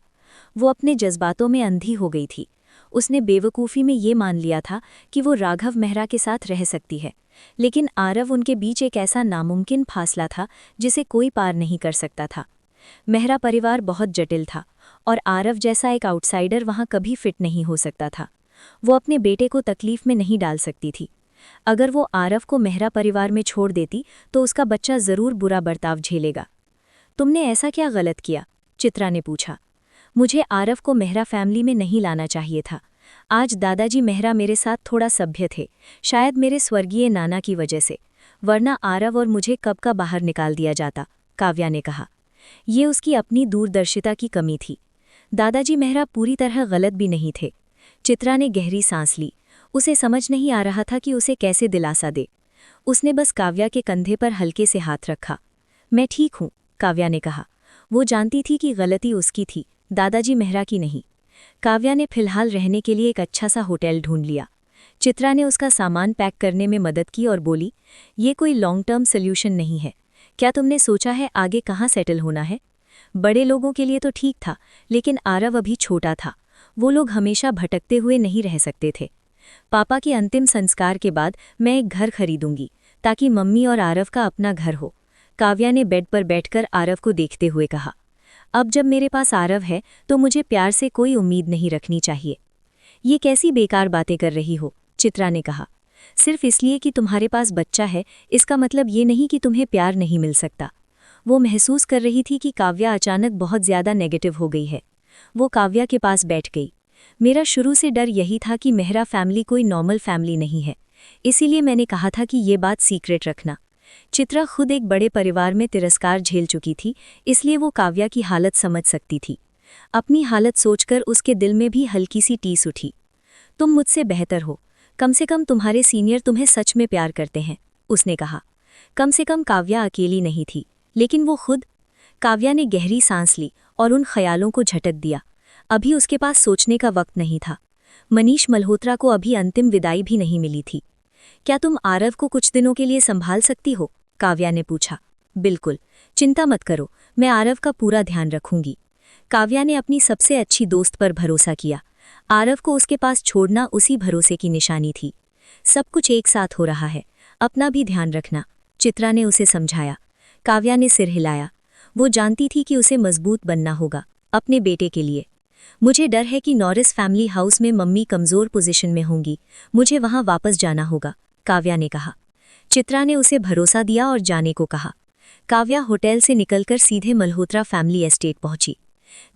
वो अपने जज्बातों में अंधी हो गई थी। उसने बेवकूफ़ी में ये मान लिया था कि वो राघव मेहरा के साथ रह सकती है, लेकिन आरव उनके बीच एक ऐसा नामुमकिन फासला था जिसे कोई पार नहीं कर सकता था। मेहरा परिवार बहुत जटिल था, और आरव जैसा एक आउटसाइडर वहाँ कभी फिट नहीं हो सकता था। वो अपने बेटे को तकलीफ में नहीं डाल सकती थी। अगर वो आरव को मेहरा परिवार में छोड़ देती तो उसका बच्चा ज़रूर बुरा बर्ताव झेलेगा। तुमने ऐसा क्या गलत किया? चित्रा ने पूछा। मुझे आरव को मेहरा फैमिली में नहीं लाना चाहिए था। आज दादाजी मेहरा मेरे साथ थोड़ा सभ्य थे, शायद मेरे स्वर्गीय नाना की वजह से, वरना आरव और मुझे कब का बाहर निकाल दिया जाता, काव्या ने कहा। ये उसकी अपनी दूरदर्शिता की कमी थी। दादाजी मेहरा पूरी तरह गलत भी नहीं थे। चित्रा ने गहरी सांस ली। उसे समझ नहीं आ रहा था कि उसे कैसे दिलासा दे। उसने बस काव्या के कंधे पर हल्के से हाथ रखा। मैं ठीक हूँ, काव्या ने कहा। वो जानती थी कि गलती उसकी थी, दादाजी मेहरा की नहीं। काव्या ने फिलहाल रहने के लिए एक अच्छा सा होटल ढूंढ लिया। चित्रा ने उसका सामान पैक करने में मदद की और बोली, ये कोई लॉन्ग टर्म सोल्यूशन नहीं है। क्या तुमने सोचा है आगे कहाँ सेटल होना है? बड़े लोगों के लिए तो ठीक था, लेकिन आरव अभी छोटा था। वो लोग हमेशा भटकते हुए नहीं रह सकते थे। पापा के अंतिम संस्कार के बाद मैं एक घर खरीदूंगी, ताकि मम्मी और आरव का अपना घर हो, काव्या ने बेड पर बैठकर आरव को देखते हुए कहा। अब जब मेरे पास आरव है तो मुझे प्यार से कोई उम्मीद नहीं रखनी चाहिए। ये कैसी बेकार बातें कर रही हो, चित्रा ने कहा। सिर्फ इसलिए कि तुम्हारे पास बच्चा है, इसका मतलब ये नहीं कि तुम्हें प्यार नहीं मिल सकता। वो महसूस कर रही थी कि काव्या अचानक बहुत ज़्यादा नेगेटिव हो गई है। वो काव्या के पास बैठ गई। मेरा शुरू से डर यही था कि मेहरा फैमिली कोई नॉर्मल फैमिली नहीं है, इसीलिए मैंने कहा था कि ये बात सीक्रेट रखना। चित्रा खुद एक बड़े परिवार में तिरस्कार झेल चुकी थी, इसलिए वो काव्या की हालत समझ सकती थी। अपनी हालत सोचकर उसके दिल में भी हल्की सी टीस उठी। तुम मुझसे बेहतर हो, कम से कम तुम्हारे सीनियर तुम्हें सच में प्यार करते हैं, उसने कहा। कम से कम काव्या अकेली नहीं थी, लेकिन वो खुद। काव्या ने गहरी सांस ली और उन ख्यालों को झटक दिया। अभी उसके पास सोचने का वक्त नहीं था। मनीष मल्होत्रा को अभी अंतिम विदाई भी नहीं मिली थी। क्या तुम आरव को कुछ दिनों के लिए संभाल सकती हो? काव्या ने पूछा। बिल्कुल, चिंता मत करो, मैं आरव का पूरा ध्यान रखूंगी। काव्या ने अपनी सबसे अच्छी दोस्त पर भरोसा किया। आरव को उसके पास छोड़ना उसी भरोसे की निशानी थी। सब कुछ एक साथ हो रहा है, अपना भी ध्यान रखना, चित्रा ने उसे समझाया। काव्या ने सिर हिलाया। वो जानती थी कि उसे मजबूत बनना होगा, अपने बेटे के लिए। मुझे डर है कि नॉरिस फैमिली हाउस में मम्मी कमजोर पोजीशन में होंगी, मुझे वहां वापस जाना होगा, काव्या ने कहा। चित्रा ने उसे भरोसा दिया और जाने को कहा। काव्या होटल से निकलकर सीधे मल्होत्रा फैमिली एस्टेट पहुंची।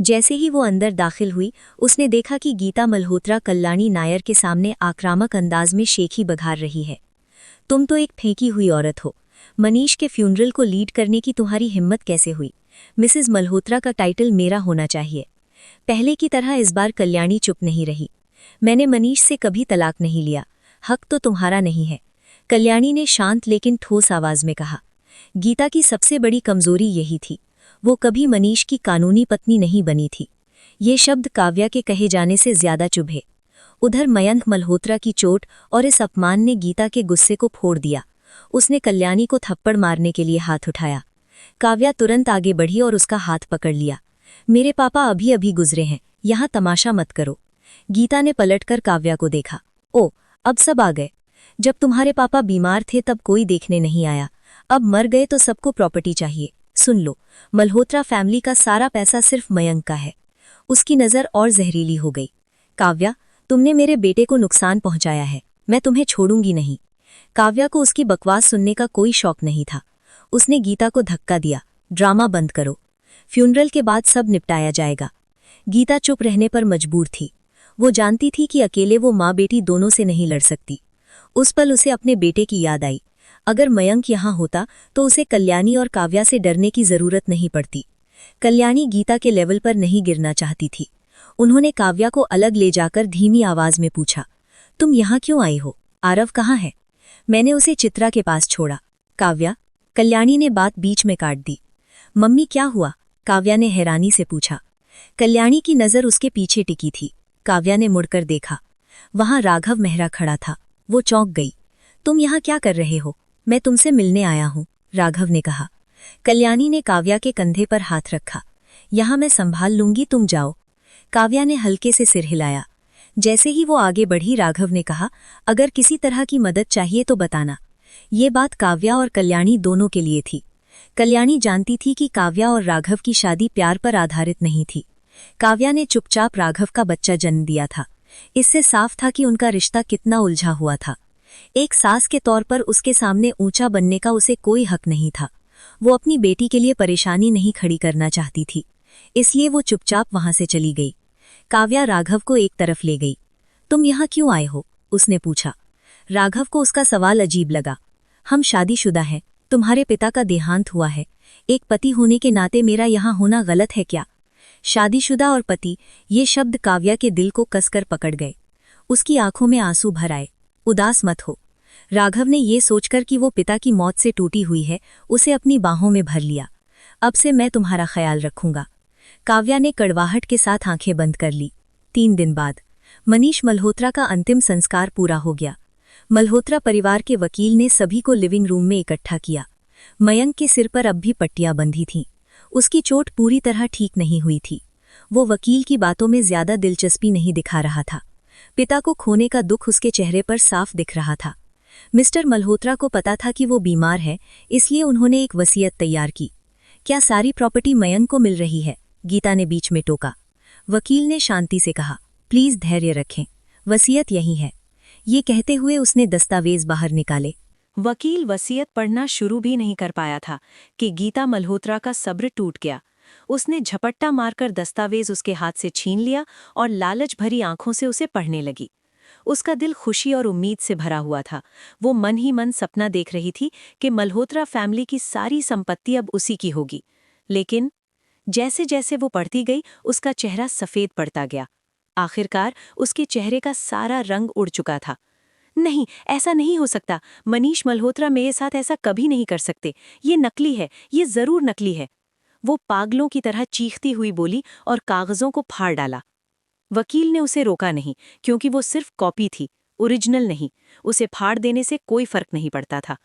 जैसे ही वो अंदर दाखिल हुई, उसने देखा कि गीता मल्होत्रा कल्याणी नायर के सामने आक्रामक अंदाज में शेखी बघार रही है। तुम तो एक फेंकी हुई औरत हो, मनीष के फ्यूनरल को लीड करने की तुम्हारी हिम्मत कैसे हुई? मिसेज मल्होत्रा का टाइटल मेरा होना चाहिए। पहले की तरह इस बार कल्याणी चुप नहीं रही। मैंने मनीष से कभी तलाक नहीं लिया, हक तो तुम्हारा नहीं है, कल्याणी ने शांत लेकिन ठोस आवाज में कहा। गीता की सबसे बड़ी कमजोरी यही थी, वो कभी मनीष की कानूनी पत्नी नहीं बनी थी। ये शब्द काव्या के कहे जाने से ज्यादा चुभे। उधर मयंक मल्होत्रा की चोट और इस अपमान ने गीता के गुस्से को फोड़ दिया। उसने कल्याणी को थप्पड़ मारने के लिए हाथ उठाया। काव्या तुरंत आगे बढ़ी और उसका हाथ पकड़ लिया। मेरे पापा अभी अभी गुजरे हैं, यहाँ तमाशा मत करो। गीता ने पलटकर काव्या को देखा। ओ, अब सब आ गए। जब तुम्हारे पापा बीमार थे तब कोई देखने नहीं आया, अब मर गए तो सबको प्रॉपर्टी चाहिए। सुन लो, मल्होत्रा फैमिली का सारा पैसा सिर्फ मयंक का है। उसकी नज़र और जहरीली हो गई। काव्या, तुमने मेरे बेटे को नुकसान पहुंचाया है, मैं तुम्हें छोड़ूंगी नहीं। काव्या को उसकी बकवास सुनने का कोई शौक नहीं था। उसने गीता को धक्का दिया। ड्रामा बंद करो, फ्यूनरल के बाद सब निपटाया जाएगा। गीता चुप रहने पर मजबूर थी। वो जानती थी कि अकेले वो माँ बेटी दोनों से नहीं लड़ सकती। उस पल उसे अपने बेटे की याद आई। अगर मयंक यहाँ होता तो उसे कल्याणी और काव्या से डरने की जरूरत नहीं पड़ती। कल्याणी गीता के लेवल पर नहीं गिरना चाहती थी। उन्होंने काव्या को अलग ले जाकर धीमी आवाज में पूछा, तुम यहाँ क्यों आई हो? आरव कहाँ है? मैंने उसे चित्रा के पास छोड़ा। काव्या, कल्याणी ने बात बीच में काट दी। मम्मी क्या हुआ? काव्या ने हैरानी से पूछा। कल्याणी की नज़र उसके पीछे टिकी थी। काव्या ने मुड़कर देखा। वहां राघव मेहरा खड़ा था। वो चौंक गई। तुम यहाँ क्या कर रहे हो? मैं तुमसे मिलने आया हूँ, राघव ने कहा। कल्याणी ने काव्या के कंधे पर हाथ रखा। यहाँ मैं संभाल लूंगी, तुम जाओ। काव्या ने हल्के से सिर हिलाया। जैसे ही वो आगे बढ़ी, राघव ने कहा, अगर किसी तरह की मदद चाहिए तो बताना। ये बात काव्या और कल्याणी दोनों के लिए थी। कल्याणी जानती थी कि काव्या और राघव की शादी प्यार पर आधारित नहीं थी। काव्या ने चुपचाप राघव का बच्चा जन्म दिया था। इससे साफ था कि उनका रिश्ता कितना उलझा हुआ था। एक सास के तौर पर उसके सामने ऊंचा बनने का उसे कोई हक नहीं था। वो अपनी बेटी के लिए परेशानी नहीं खड़ी करना चाहती थी, इसलिए वो चुपचाप वहां से चली गई। काव्या राघव को एक तरफ ले गई। तुम यहाँ क्यों आए हो? उसने पूछा। राघव को उसका सवाल अजीब लगा। हम शादीशुदा हैं, तुम्हारे पिता का देहांत हुआ है, एक पति होने के नाते मेरा यहाँ होना गलत है क्या? शादीशुदा और पति, ये शब्द काव्या के दिल को कसकर पकड़ गए। उसकी आंखों में आंसू भर आए। उदास मत हो। राघव ने ये सोचकर कि वो पिता की मौत से टूटी हुई है, उसे अपनी बाहों में भर लिया। अब से मैं तुम्हारा ख्याल रखूंगा। काव्या ने कड़वाहट के साथ आंखें बंद कर ली। 3 दिन बाद मनीष मल्होत्रा का अंतिम संस्कार पूरा हो गया। मल्होत्रा परिवार के वकील ने सभी को लिविंग रूम में इकट्ठा किया। मयंक के सिर पर अब भी पट्टियां बंधी थीं। उसकी चोट पूरी तरह ठीक नहीं हुई थी। वो वकील की बातों में ज्यादा दिलचस्पी नहीं दिखा रहा था। पिता को खोने का दुख उसके चेहरे पर साफ दिख रहा था। मिस्टर मल्होत्रा को पता था कि वो बीमार है, इसलिए उन्होंने एक वसीयत तैयार की। क्या सारी प्रॉपर्टी मयंक को मिल रही है? गीता ने बीच में टोका। वकील ने शांति से कहा, प्लीज धैर्य रखें, वसीयत यही है। ये कहते हुए उसने दस्तावेज बाहर निकाले। वकील वसीयत पढ़ना शुरू भी नहीं कर पाया था कि गीता मल्होत्रा का सब्र टूट गया। उसने झपट्टा मारकर दस्तावेज उसके हाथ से छीन लिया और लालच भरी आंखों से उसे पढ़ने लगी। उसका दिल खुशी और उम्मीद से भरा हुआ था। वो मन ही मन सपना देख रही थी कि मल्होत्रा फैमिली की सारी संपत्ति अब उसी की होगी। लेकिन जैसे जैसे वो पढ़ती गई, उसका चेहरा सफ़ेद पड़ता गया। आखिरकार उसके चेहरे का सारा रंग उड़ चुका था। नहीं, ऐसा नहीं हो सकता। मनीष मल्होत्रा मेरे साथ ऐसा कभी नहीं कर सकते। ये नकली है, ये ज़रूर नकली है। वो पागलों की तरह चीखती हुई बोली और कागज़ों को फाड़ डाला। वकील ने उसे रोका नहीं, क्योंकि वो सिर्फ कॉपी थी, ओरिजिनल नहीं। उसे फाड़ देने से कोई फर्क नहीं पड़ता था।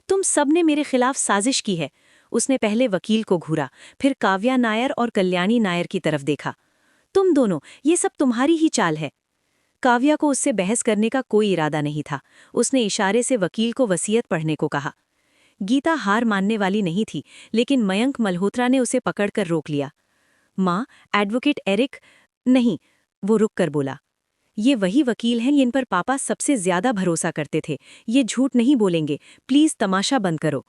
तुम सबने मेरे खिलाफ साजिश की है। उसने पहले वकील को घूरा, फिर काव्या नायर और कल्याणी नायर की तरफ देखा। तुम दोनों, ये सब तुम्हारी ही चाल है। काव्या को उससे बहस करने का कोई इरादा नहीं था। उसने इशारे से वकील को वसीयत पढ़ने को कहा। गीता हार मानने वाली नहीं थी, लेकिन मयंक मल्होत्रा ने उसे पकड़कर रोक लिया। माँ, एडवोकेट एरिक। नहीं, वो रुक कर बोला। ये वही वकील हैं जिन पर पापा सबसे ज्यादा भरोसा करते थे। ये झूठ नहीं बोलेंगे, प्लीज तमाशा बंद करो।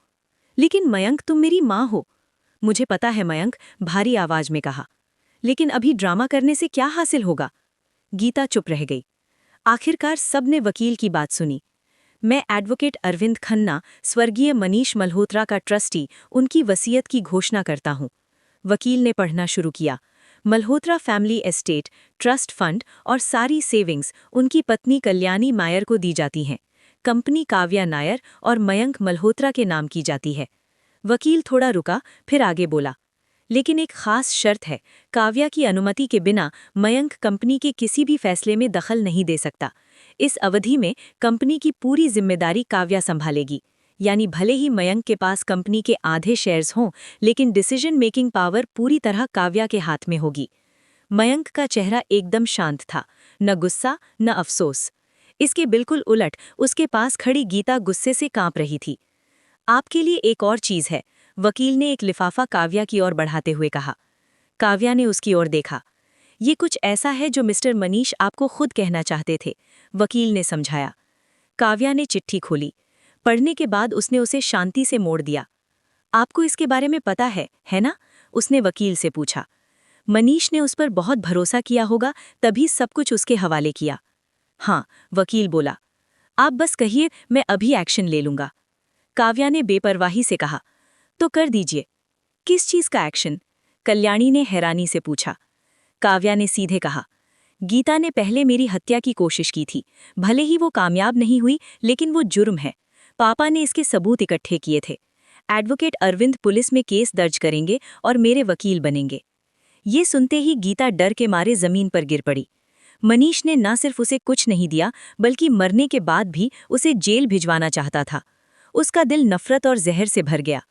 लेकिन मयंक, तुम मेरी माँ हो। मुझे पता है मयंक, भारी आवाज में कहा। लेकिन अभी ड्रामा करने से क्या हासिल होगा? गीता चुप रह गई। आखिरकार सबने वकील की बात सुनी। मैं एडवोकेट अरविंद खन्ना, स्वर्गीय मनीष मल्होत्रा का ट्रस्टी, उनकी वसीयत की घोषणा करता हूँ। वकील ने पढ़ना शुरू किया। Malhotra family estate, trust fund और सारी सेविंग्स उनकी पत्नी कल्याणी नायर को दी जाती हैं। कंपनी काव्या नायर और मयंक मल्होत्रा के नाम की जाती है। वकील थोड़ा रुका, फिर आगे बोला। लेकिन एक खास शर्त है, काव्या की अनुमति के बिना मयंक कंपनी के किसी भी फैसले में दखल नहीं दे सकता। इस अवधि में कंपनी की पूरी जिम्मेदारी काव्या संभालेगी। यानी भले ही मयंक के पास कंपनी के आधे शेयर्स हों, लेकिन डिसीजन मेकिंग पावर पूरी तरह काव्या के हाथ में होगी। मयंक का चेहरा एकदम शांत था, न गुस्सा न अफसोस। इसके बिल्कुल उलट उसके पास खड़ी गीता गुस्से से कांप रही थी। आपके लिए एक और चीज है, वकील ने एक लिफाफा काव्या की ओर बढ़ाते हुए कहा। काव्या ने उसकी ओर देखा। ये कुछ ऐसा है जो मिस्टर मनीष आपको खुद कहना चाहते थे, वकील ने समझाया। काव्या ने चिट्ठी खोली। पढ़ने के बाद उसने उसे शांति से मोड़ दिया। आपको इसके बारे में पता है ना? उसने वकील से पूछा। मनीष ने उस पर बहुत भरोसा किया होगा, तभी सब कुछ उसके हवाले किया। हाँ, वकील बोला। आप बस कहिए, मैं अभी एक्शन ले लूंगा। काव्या ने बेपरवाही से कहा। तो कर दीजिए। किस चीज का एक्शन? कल्याणी ने हैरानी से पूछा। काव्या ने सीधे कहा, गीता ने पहले मेरी हत्या की कोशिश की थी। भले ही वो कामयाब नहीं हुई, लेकिन वो जुर्म है। पापा ने इसके सबूत इकट्ठे किए थे। एडवोकेट अरविंद पुलिस में केस दर्ज करेंगे और मेरे वकील बनेंगे। ये सुनते ही गीता डर के मारे जमीन पर गिर पड़ी। मनीष ने न सिर्फ उसे कुछ नहीं दिया, बल्कि मरने के बाद भी उसे जेल भिजवाना चाहता था। उसका दिल नफरत और जहर से भर गया।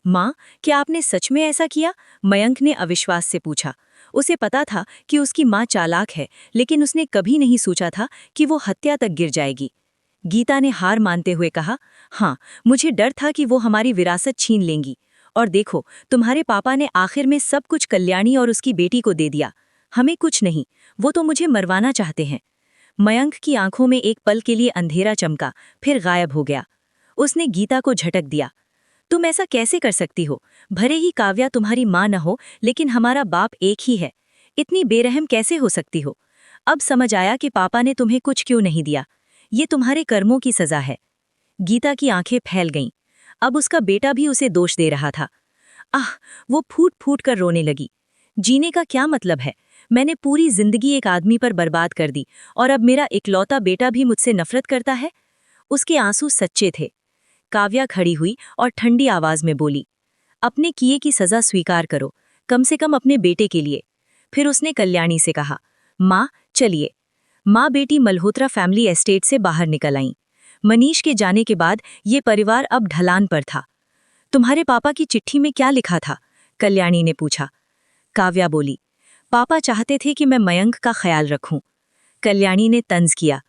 माँ, क्या आपने सच में ऐसा किया? मयंक ने अविश्वास से पूछा। उसे पता था कि उसकी माँ चालाक है, लेकिन उसने कभी नहीं सोचा था कि वो हत्या तक गिर जाएगी। गीता ने हार मानते हुए कहा, हाँ, मुझे डर था कि वो हमारी विरासत छीन लेंगी। और देखो, तुम्हारे पापा ने आखिर में सब कुछ कल्याणी और उसकी बेटी को दे दिया। हमें कुछ नहीं। वो तो मुझे मरवाना चाहते हैं। मयंक की आंखों में एक पल के लिए अंधेरा चमका, फिर गायब हो गया। उसने गीता को झटक दिया। तुम ऐसा कैसे कर सकती हो? भले ही काव्या तुम्हारी माँ न हो, लेकिन हमारा बाप एक ही है। इतनी बेरहम कैसे हो सकती हो? अब समझ आया कि पापा ने तुम्हें कुछ क्यों नहीं दिया। ये तुम्हारे कर्मों की सजा है। गीता की आंखें फैल गईं। अब उसका बेटा भी उसे दोष दे रहा था। आह, वो फूट फूट कर रोने लगी। जीने का क्या मतलब है? मैंने पूरी जिंदगी एक आदमी पर बर्बाद कर दी, और अब मेरा इकलौता बेटा भी मुझसे नफरत करता है। उसके आंसू सच्चे थे। काव्या खड़ी हुई और ठंडी आवाज में बोली, अपने किए की सजा स्वीकार करो, कम से कम अपने बेटे के लिए। फिर उसने कल्याणी से कहा, माँ, चलिए। माँ बेटी मल्होत्रा फैमिली एस्टेट से बाहर निकल आईं। मनीष के जाने के बाद ये परिवार अब ढलान पर था। तुम्हारे पापा की चिट्ठी में क्या लिखा था? कल्याणी ने पूछा। काव्या बोली, पापा चाहते थे कि मैं मयंक का ख्याल रखूं। कल्याणी ने तंज किया।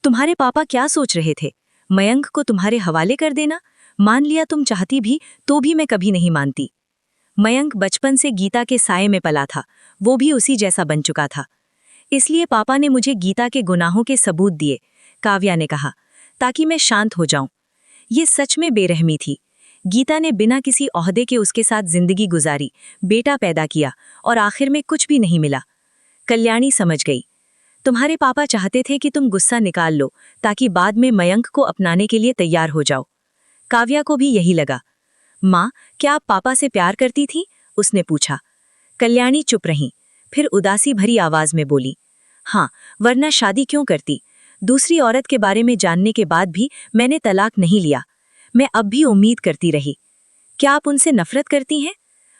तुम्हारे पापा क्या सोच रहे थे? मयंक को तुम्हारे हवाले कर देना? मान लिया तुम चाहती भी, तो भी मैं कभी नहीं मानती। मयंक बचपन से गीता के साये में पला था, वो भी उसी जैसा बन चुका था। इसलिए पापा ने मुझे गीता के गुनाहों के सबूत दिए, काव्या ने कहा, ताकि मैं शांत हो जाऊं। ये सच में बेरहमी थी। गीता ने बिना किसी ओहदे के उसके साथ जिंदगी गुजारी, बेटा पैदा किया और आखिर में कुछ भी नहीं मिला। कल्याणी समझ गई, तुम्हारे पापा चाहते थे कि तुम गुस्सा निकाल लो ताकि बाद में मयंक को अपनाने के लिए तैयार हो जाओ। काव्या को भी यही लगा। माँ, क्या आप पापा से प्यार करती थी? उसने पूछा। कल्याणी चुप रही, फिर उदासी भरी आवाज में बोली, हाँ, वरना शादी क्यों करती? दूसरी औरत के बारे में जानने के बाद भी मैंने तलाक नहीं लिया। मैं अब भी उम्मीद करती रही। क्या आप उनसे नफरत करती हैं?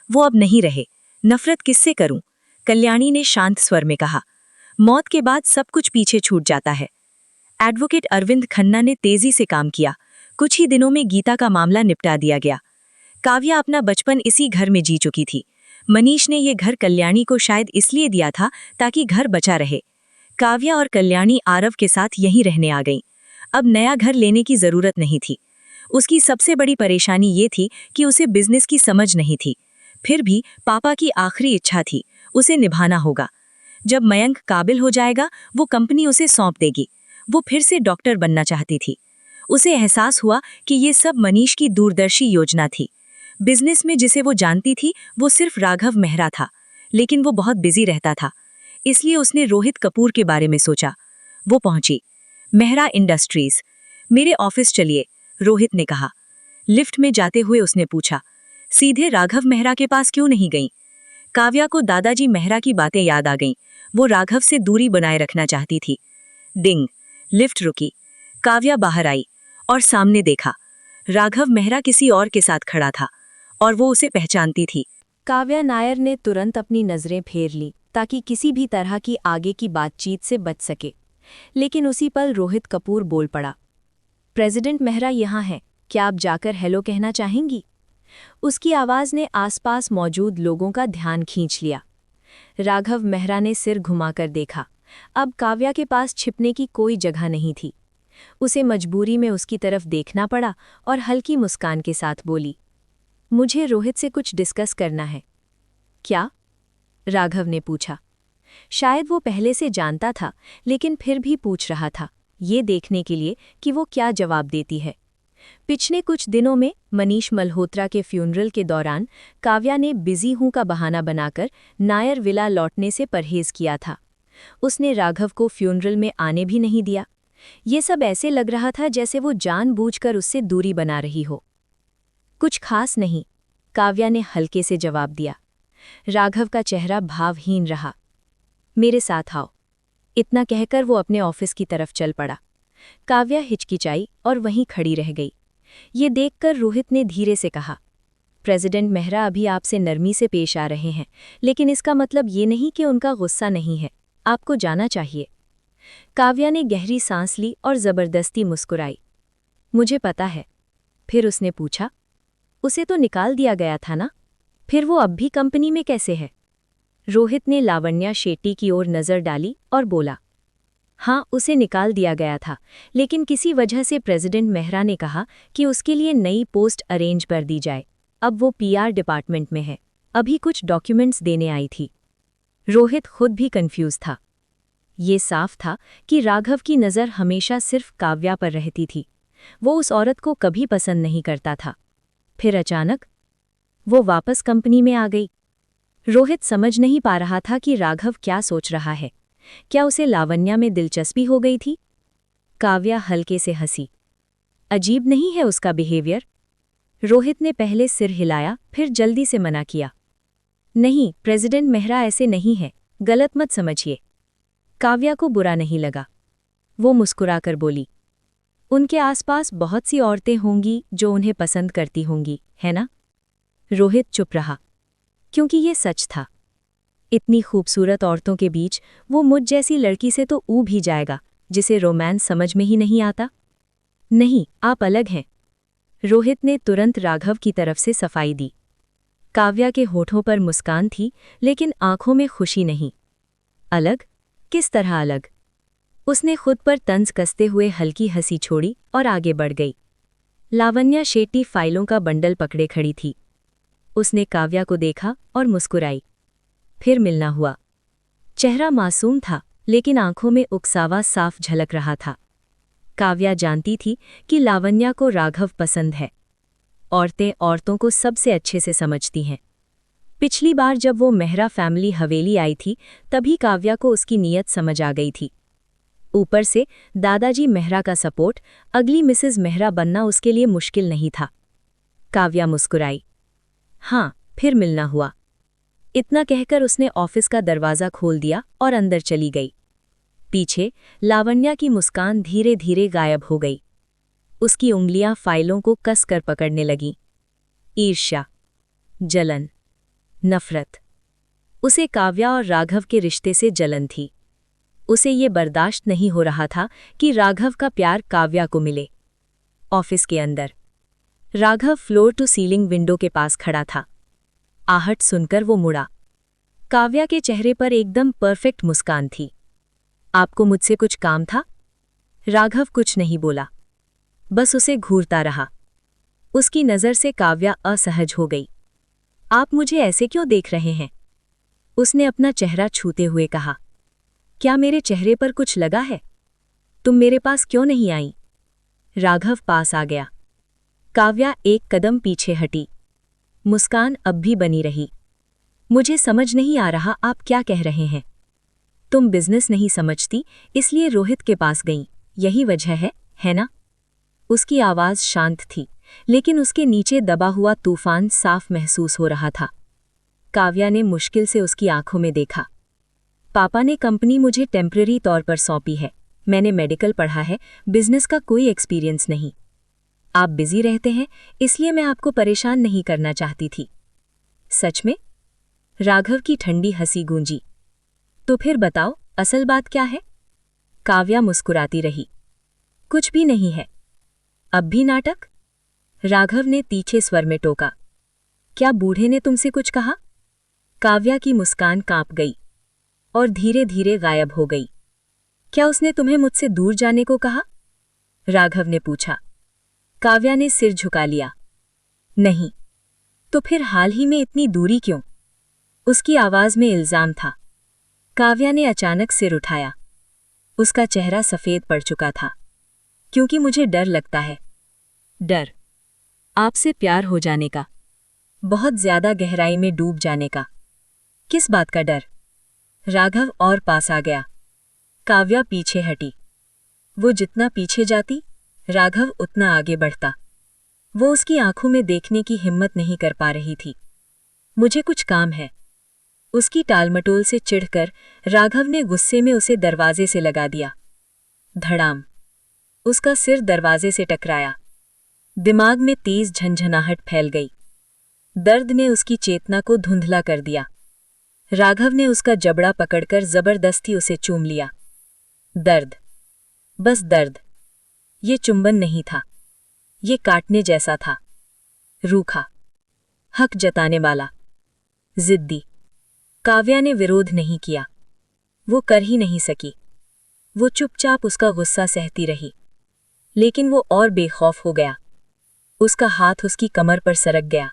वो अब नहीं रहे, नफरत किससे करूं? कल्याणी ने शांत स्वर में कहा। मौत के बाद सब कुछ पीछे छूट जाता है। एडवोकेट अरविंद खन्ना ने तेजी से काम किया। कुछ ही दिनों में गीता का मामला निपटा दिया गया। काव्या अपना बचपन इसी घर में जी चुकी थी। मनीष ने ये घर कल्याणी को शायद इसलिए दिया था ताकि घर बचा रहे। काव्या और कल्याणी आरव के साथ यहीं रहने आ गईं। अब नया घर लेने की जरूरत नहीं थी। उसकी सबसे बड़ी परेशानी ये थी कि उसे बिजनेस की समझ नहीं थी। फिर भी पापा की आखिरी इच्छा थी, उसे निभाना होगा। जब मयंक काबिल हो जाएगा, वो कंपनी उसे सौंप देगी। वो फिर से डॉक्टर बनना चाहती थी। उसे एहसास हुआ कि ये सब मनीष की दूरदर्शी योजना थी। बिजनेस में जिसे वो जानती थी वो सिर्फ राघव मेहरा था, लेकिन वो बहुत बिजी रहता था। इसलिए उसने रोहित कपूर के बारे में सोचा। वो पहुंची। मेहरा इंडस्ट्रीज। मेरे ऑफिस चलिए, रोहित ने कहा। लिफ्ट में जाते हुए उसने पूछा, सीधे राघव मेहरा के पास क्यों नहीं गई? काव्या को दादाजी मेहरा की बातें याद आ गईं। वो राघव से दूरी बनाए रखना चाहती थी। डिंग। लिफ्ट रुकी। काव्या बाहर आई और सामने देखा। राघव मेहरा किसी और के साथ खड़ा था और वो उसे पहचानती थी। काव्या नायर ने तुरंत अपनी नजरें फेर ली ताकि किसी भी तरह की आगे की बातचीत से बच सके। लेकिन उसी पल रोहित कपूर बोल पड़ा, प्रेसिडेंट मेहरा यहाँ हैं, क्या आप जाकर हेलो कहना चाहेंगी? उसकी आवाज़ ने आसपास मौजूद लोगों का ध्यान खींच लिया। राघव मेहरा ने सिर घुमाकर देखा। अब काव्या के पास छिपने की कोई जगह नहीं थी। उसे मजबूरी में उसकी तरफ देखना पड़ा और हल्की मुस्कान के साथ बोली, मुझे रोहित से कुछ डिस्कस करना है। क्या? राघव ने पूछा। शायद वो पहले से जानता था, लेकिन फिर भी पूछ रहा था, ये देखने के लिए कि वो क्या जवाब देती है। पिछले कुछ दिनों में मनीष मल्होत्रा के फ्यूनरल के दौरान काव्या ने बिजी हूं का बहाना बनाकर नायर विला लौटने से परहेज किया था। उसने राघव को फ्यूनरल में आने भी नहीं दिया। ये सब ऐसे लग रहा था जैसे वो जानबूझकर उससे दूरी बना रही हो। कुछ खास नहीं, काव्या ने हल्के से जवाब दिया। राघव का चेहरा भावहीन रहा। मेरे साथ आओ। इतना कहकर वो अपने ऑफिस की तरफ चल पड़ा। काव्या हिचकिचाई और वहीं खड़ी रह गई। ये देखकर रोहित ने धीरे से कहा, प्रेसिडेंट मेहरा अभी आपसे नरमी से पेश आ रहे हैं, लेकिन इसका मतलब ये नहीं कि उनका गुस्सा नहीं है। आपको जाना चाहिए। काव्या ने गहरी सांस ली और जबरदस्ती मुस्कुराई। मुझे पता है। फिर उसने पूछा, उसे तो निकाल दिया गया था ना? फिर वो अब भी कंपनी में कैसे है? रोहित ने लावण्या शेट्टी की ओर नजर डाली और बोला, हाँ, उसे निकाल दिया गया था, लेकिन किसी वजह से प्रेसिडेंट मेहरा ने कहा कि उसके लिए नई पोस्ट अरेंज कर दी जाए। अब वो पीआर डिपार्टमेंट में है। अभी कुछ डॉक्यूमेंट्स देने आई थी। रोहित खुद भी कंफ्यूज था। ये साफ था कि राघव की नज़र हमेशा सिर्फ काव्या पर रहती थी। वो उस औरत को कभी पसंद नहीं करता था। फिर अचानक वो वापस कंपनी में आ गई। रोहित समझ नहीं पा रहा था कि राघव क्या सोच रहा है। क्या उसे लावण्या में दिलचस्पी हो गई थी? काव्या हल्के से हंसी। अजीब नहीं है उसका बिहेवियर? रोहित ने पहले सिर हिलाया, फिर जल्दी से मना किया। नहीं, प्रेसिडेंट मेहरा ऐसे नहीं है, गलत मत समझिए। काव्या को बुरा नहीं लगा। वो मुस्कुराकर बोली, उनके आसपास बहुत सी औरतें होंगी जो उन्हें पसंद करती होंगी, है ना? रोहित चुप रहा, क्योंकि ये सच था। इतनी खूबसूरत औरतों के बीच वो मुझ जैसी लड़की से तो ऊब ही जाएगा, जिसे रोमांस समझ में ही नहीं आता। नहीं, आप अलग हैं। रोहित ने तुरंत राघव की तरफ से सफाई दी। काव्या के होठों पर मुस्कान थी, लेकिन आंखों में खुशी नहीं। अलग? किस तरह अलग? उसने खुद पर तंज कसते हुए हल्की हंसी छोड़ी और आगे बढ़ गई। लावण्या शेट्टी फाइलों का बंडल पकड़े खड़ी थी। उसने काव्या को देखा और मुस्कुराई। फिर मिलना हुआ। चेहरा मासूम था, लेकिन आंखों में उकसावा साफ झलक रहा था। काव्या जानती थी कि लावण्या को राघव पसंद है, औरतें औरतों को सबसे अच्छे से समझती हैं। पिछली बार जब वो मेहरा फैमिली हवेली आई थी तभी काव्या को उसकी नीयत समझ आ गई थी। ऊपर से दादाजी मेहरा का सपोर्ट, अगली मिसेज मेहरा बनना उसके लिए मुश्किल नहीं था। काव्या मुस्कुराई। हाँ, फिर मिलना हुआ। इतना कहकर उसने ऑफिस का दरवाज़ा खोल दिया और अंदर चली गई। पीछे लावण्या की मुस्कान धीरे धीरे गायब हो गई। उसकी उंगलियां फाइलों को कस कर पकड़ने लगीं। ईर्ष्या, जलन, नफरत। उसे काव्या और राघव के रिश्ते से जलन थी। उसे ये बर्दाश्त नहीं हो रहा था कि राघव का प्यार काव्या को मिले। ऑफिस के अंदर Raghav floor to ceiling window के पास खड़ा था। आहट सुनकर वो मुड़ा। काव्या के चेहरे पर एकदम परफेक्ट मुस्कान थी। आपको मुझसे कुछ काम था? राघव कुछ नहीं बोला, बस उसे घूरता रहा। उसकी नज़र से काव्या असहज हो गई। आप मुझे ऐसे क्यों देख रहे हैं? उसने अपना चेहरा छूते हुए कहा। क्या मेरे चेहरे पर कुछ लगा है? तुम मेरे पास क्यों नहीं आई? राघव पास आ गया। काव्या एक कदम पीछे हटी। मुस्कान अब भी बनी रही। मुझे समझ नहीं आ रहा आप क्या कह रहे हैं। तुम बिजनेस नहीं समझती इसलिए रोहित के पास गई, यही वजह है ना? उसकी आवाज़ शांत थी, लेकिन उसके नीचे दबा हुआ तूफान साफ महसूस हो रहा था। काव्या ने मुश्किल से उसकी आंखों में देखा। पापा ने कंपनी मुझे टेम्पररी तौर पर सौंपी है। मैंने मेडिकल पढ़ा है, बिजनेस का कोई एक्सपीरियंस नहीं। आप बिजी रहते हैं इसलिए मैं आपको परेशान नहीं करना चाहती थी। सच में? राघव की ठंडी हंसी गूंजी। तो फिर बताओ असल बात क्या है? काव्या मुस्कुराती रही। कुछ भी नहीं है। अब भी नाटक? राघव ने तीखे स्वर में टोका। क्या बूढ़े ने तुमसे कुछ कहा? काव्या की मुस्कान कांप गई और धीरे धीरे गायब हो गई। क्या उसने तुम्हें मुझसे दूर जाने को कहा? राघव ने पूछा। काव्या ने सिर झुका लिया। नहीं। तो फिर हाल ही में इतनी दूरी क्यों? उसकी आवाज में इल्जाम था। काव्या ने अचानक सिर उठाया। उसका चेहरा सफेद पड़ चुका था। क्योंकि मुझे डर लगता है। डर? आपसे प्यार हो जाने का? बहुत ज्यादा गहराई में डूब जाने का? किस बात का डर? राघव और पास आ गया। काव्या पीछे हटी। वो जितना पीछे जाती, राघव उतना आगे बढ़ता। वो उसकी आंखों में देखने की हिम्मत नहीं कर पा रही थी। मुझे कुछ काम है। उसकी टालमटोल से चिढ़कर राघव ने गुस्से में उसे दरवाजे से लगा दिया। धड़ाम। उसका सिर दरवाजे से टकराया। दिमाग में तेज झंझनाहट फैल गई। दर्द ने उसकी चेतना को धुंधला कर दिया। राघव ने उसका जबड़ा पकड़कर जबरदस्ती उसे चूम लिया। दर्द, बस दर्द। ये चुंबन नहीं था, ये काटने जैसा था। रूखा, हक जताने वाला, जिद्दी। काव्या ने विरोध नहीं किया। वो कर ही नहीं सकी। वो चुपचाप उसका गुस्सा सहती रही। लेकिन वो और बेखौफ हो गया। उसका हाथ उसकी कमर पर सरक गया।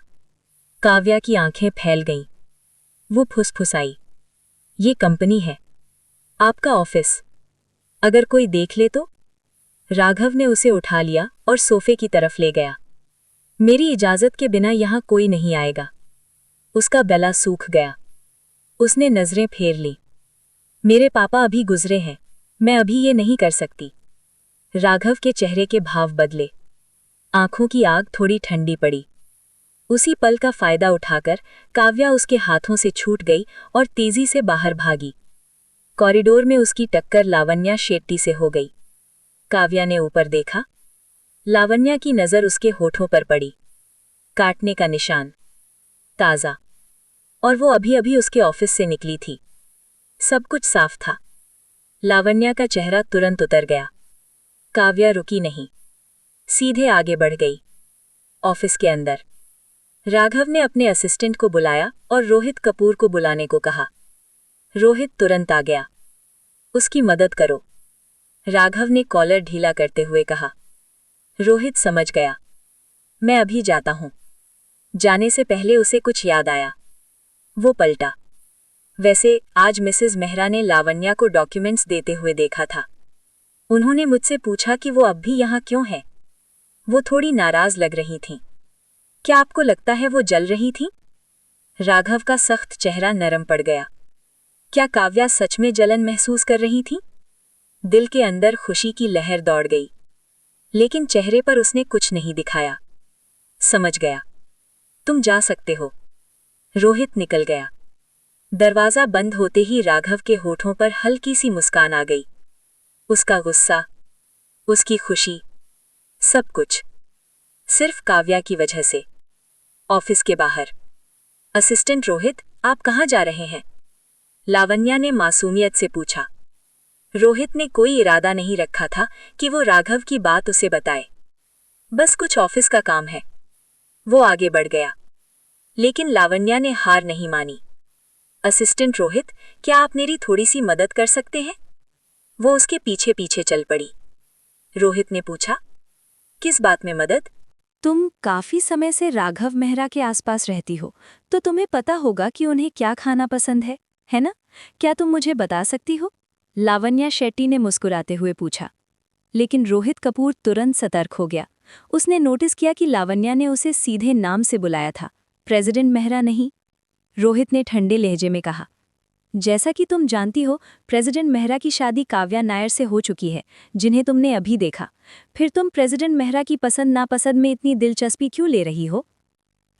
काव्या की आंखें फैल गईं। वो फुसफुसाई। ये कंपनी है, आपका ऑफिस। अगर कोई देख ले तो? राघव ने उसे उठा लिया और सोफे की तरफ ले गया। मेरी इजाजत के बिना यहां कोई नहीं आएगा। उसका गला सूख गया। उसने नजरें फेर ली। मेरे पापा अभी गुजरे हैं, मैं अभी ये नहीं कर सकती। राघव के चेहरे के भाव बदले। आंखों की आग थोड़ी ठंडी पड़ी। उसी पल का फायदा उठाकर काव्या उसके हाथों से छूट गई और तेजी से बाहर भागी। कॉरिडोर में उसकी टक्कर लावण्या शेट्टी से हो गई। काव्या ने ऊपर देखा। लावण्या की नजर उसके होठों पर पड़ी। काटने का निशान, ताजा। और वो अभी अभी उसके ऑफिस से निकली थी। सब कुछ साफ था। लावण्या का चेहरा तुरंत उतर गया। काव्या रुकी नहीं, सीधे आगे बढ़ गई। ऑफिस के अंदर राघव ने अपने असिस्टेंट को बुलाया और रोहित कपूर को बुलाने को कहा। रोहित तुरंत आ गया। उसकी मदद करो, राघव ने कॉलर ढीला करते हुए कहा। रोहित समझ गया। मैं अभी जाता हूं। जाने से पहले उसे कुछ याद आया। वो पलटा। वैसे आज मिसेज मेहरा ने लावण्या को डॉक्यूमेंट्स देते हुए देखा था। उन्होंने मुझसे पूछा कि वो अब भी यहां क्यों है। वो थोड़ी नाराज लग रही थीं। क्या आपको लगता है वो जल रही थी? राघव का सख्त चेहरा नरम पड़ गया। क्या काव्या सच में जलन महसूस कर रही थी? दिल के अंदर खुशी की लहर दौड़ गई, लेकिन चेहरे पर उसने कुछ नहीं दिखाया। समझ गया, तुम जा सकते हो। रोहित निकल गया। दरवाजा बंद होते ही राघव के होठों पर हल्की सी मुस्कान आ गई। उसका गुस्सा, उसकी खुशी, सब कुछ सिर्फ काव्या की वजह से। ऑफिस के बाहर, असिस्टेंट रोहित, आप कहाँ जा रहे हैं? लावण्या ने मासूमियत से पूछा। रोहित ने कोई इरादा नहीं रखा था कि वो राघव की बात उसे बताए। बस कुछ ऑफिस का काम है। वो आगे बढ़ गया, लेकिन लावण्या ने हार नहीं मानी। असिस्टेंट रोहित, क्या आप मेरी थोड़ी सी मदद कर सकते हैं? वो उसके पीछे पीछे चल पड़ी। रोहित ने पूछा, किस बात में मदद? तुम काफी समय से राघव मेहरा के आसपास रहती हो, तो तुम्हें पता होगा कि उन्हें क्या खाना पसंद है ना? क्या तुम मुझे बता सकती हो? लावण्या शेट्टी ने मुस्कुराते हुए पूछा। लेकिन रोहित कपूर तुरंत सतर्क हो गया। उसने नोटिस किया कि लावण्या ने उसे सीधे नाम से बुलाया था, प्रेसिडेंट मेहरा नहीं। रोहित ने ठंडे लहजे में कहा, जैसा कि तुम जानती हो, प्रेसिडेंट मेहरा की शादी काव्या नायर से हो चुकी है, जिन्हें तुमने अभी देखा। फिर तुम प्रेसिडेंट मेहरा की पसंद नापसंद में इतनी दिलचस्पी क्यों ले रही हो?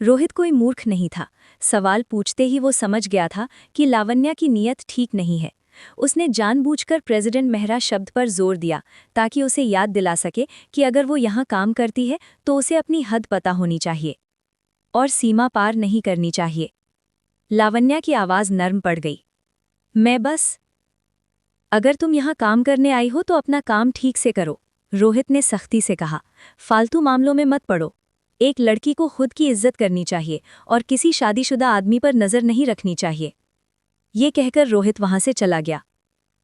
रोहित कोई मूर्ख नहीं था। सवाल पूछते ही वो समझ गया था कि लावण्या की नीयत ठीक नहीं है। उसने जानबूझकर प्रेसिडेंट मेहरा शब्द पर जोर दिया ताकि उसे याद दिला सके कि अगर वो यहाँ काम करती है तो उसे अपनी हद पता होनी चाहिए और सीमा पार नहीं करनी चाहिए। लावण्या की आवाज़ नर्म पड़ गई। अगर तुम यहाँ काम करने आई हो तो अपना काम ठीक से करो, रोहित ने सख्ती से कहा। फालतू मामलों में मत पड़ो। एक लड़की को खुद की इज्जत करनी चाहिए और किसी शादीशुदा आदमी पर नज़र नहीं रखनी चाहिए। ये कहकर रोहित वहां से चला गया।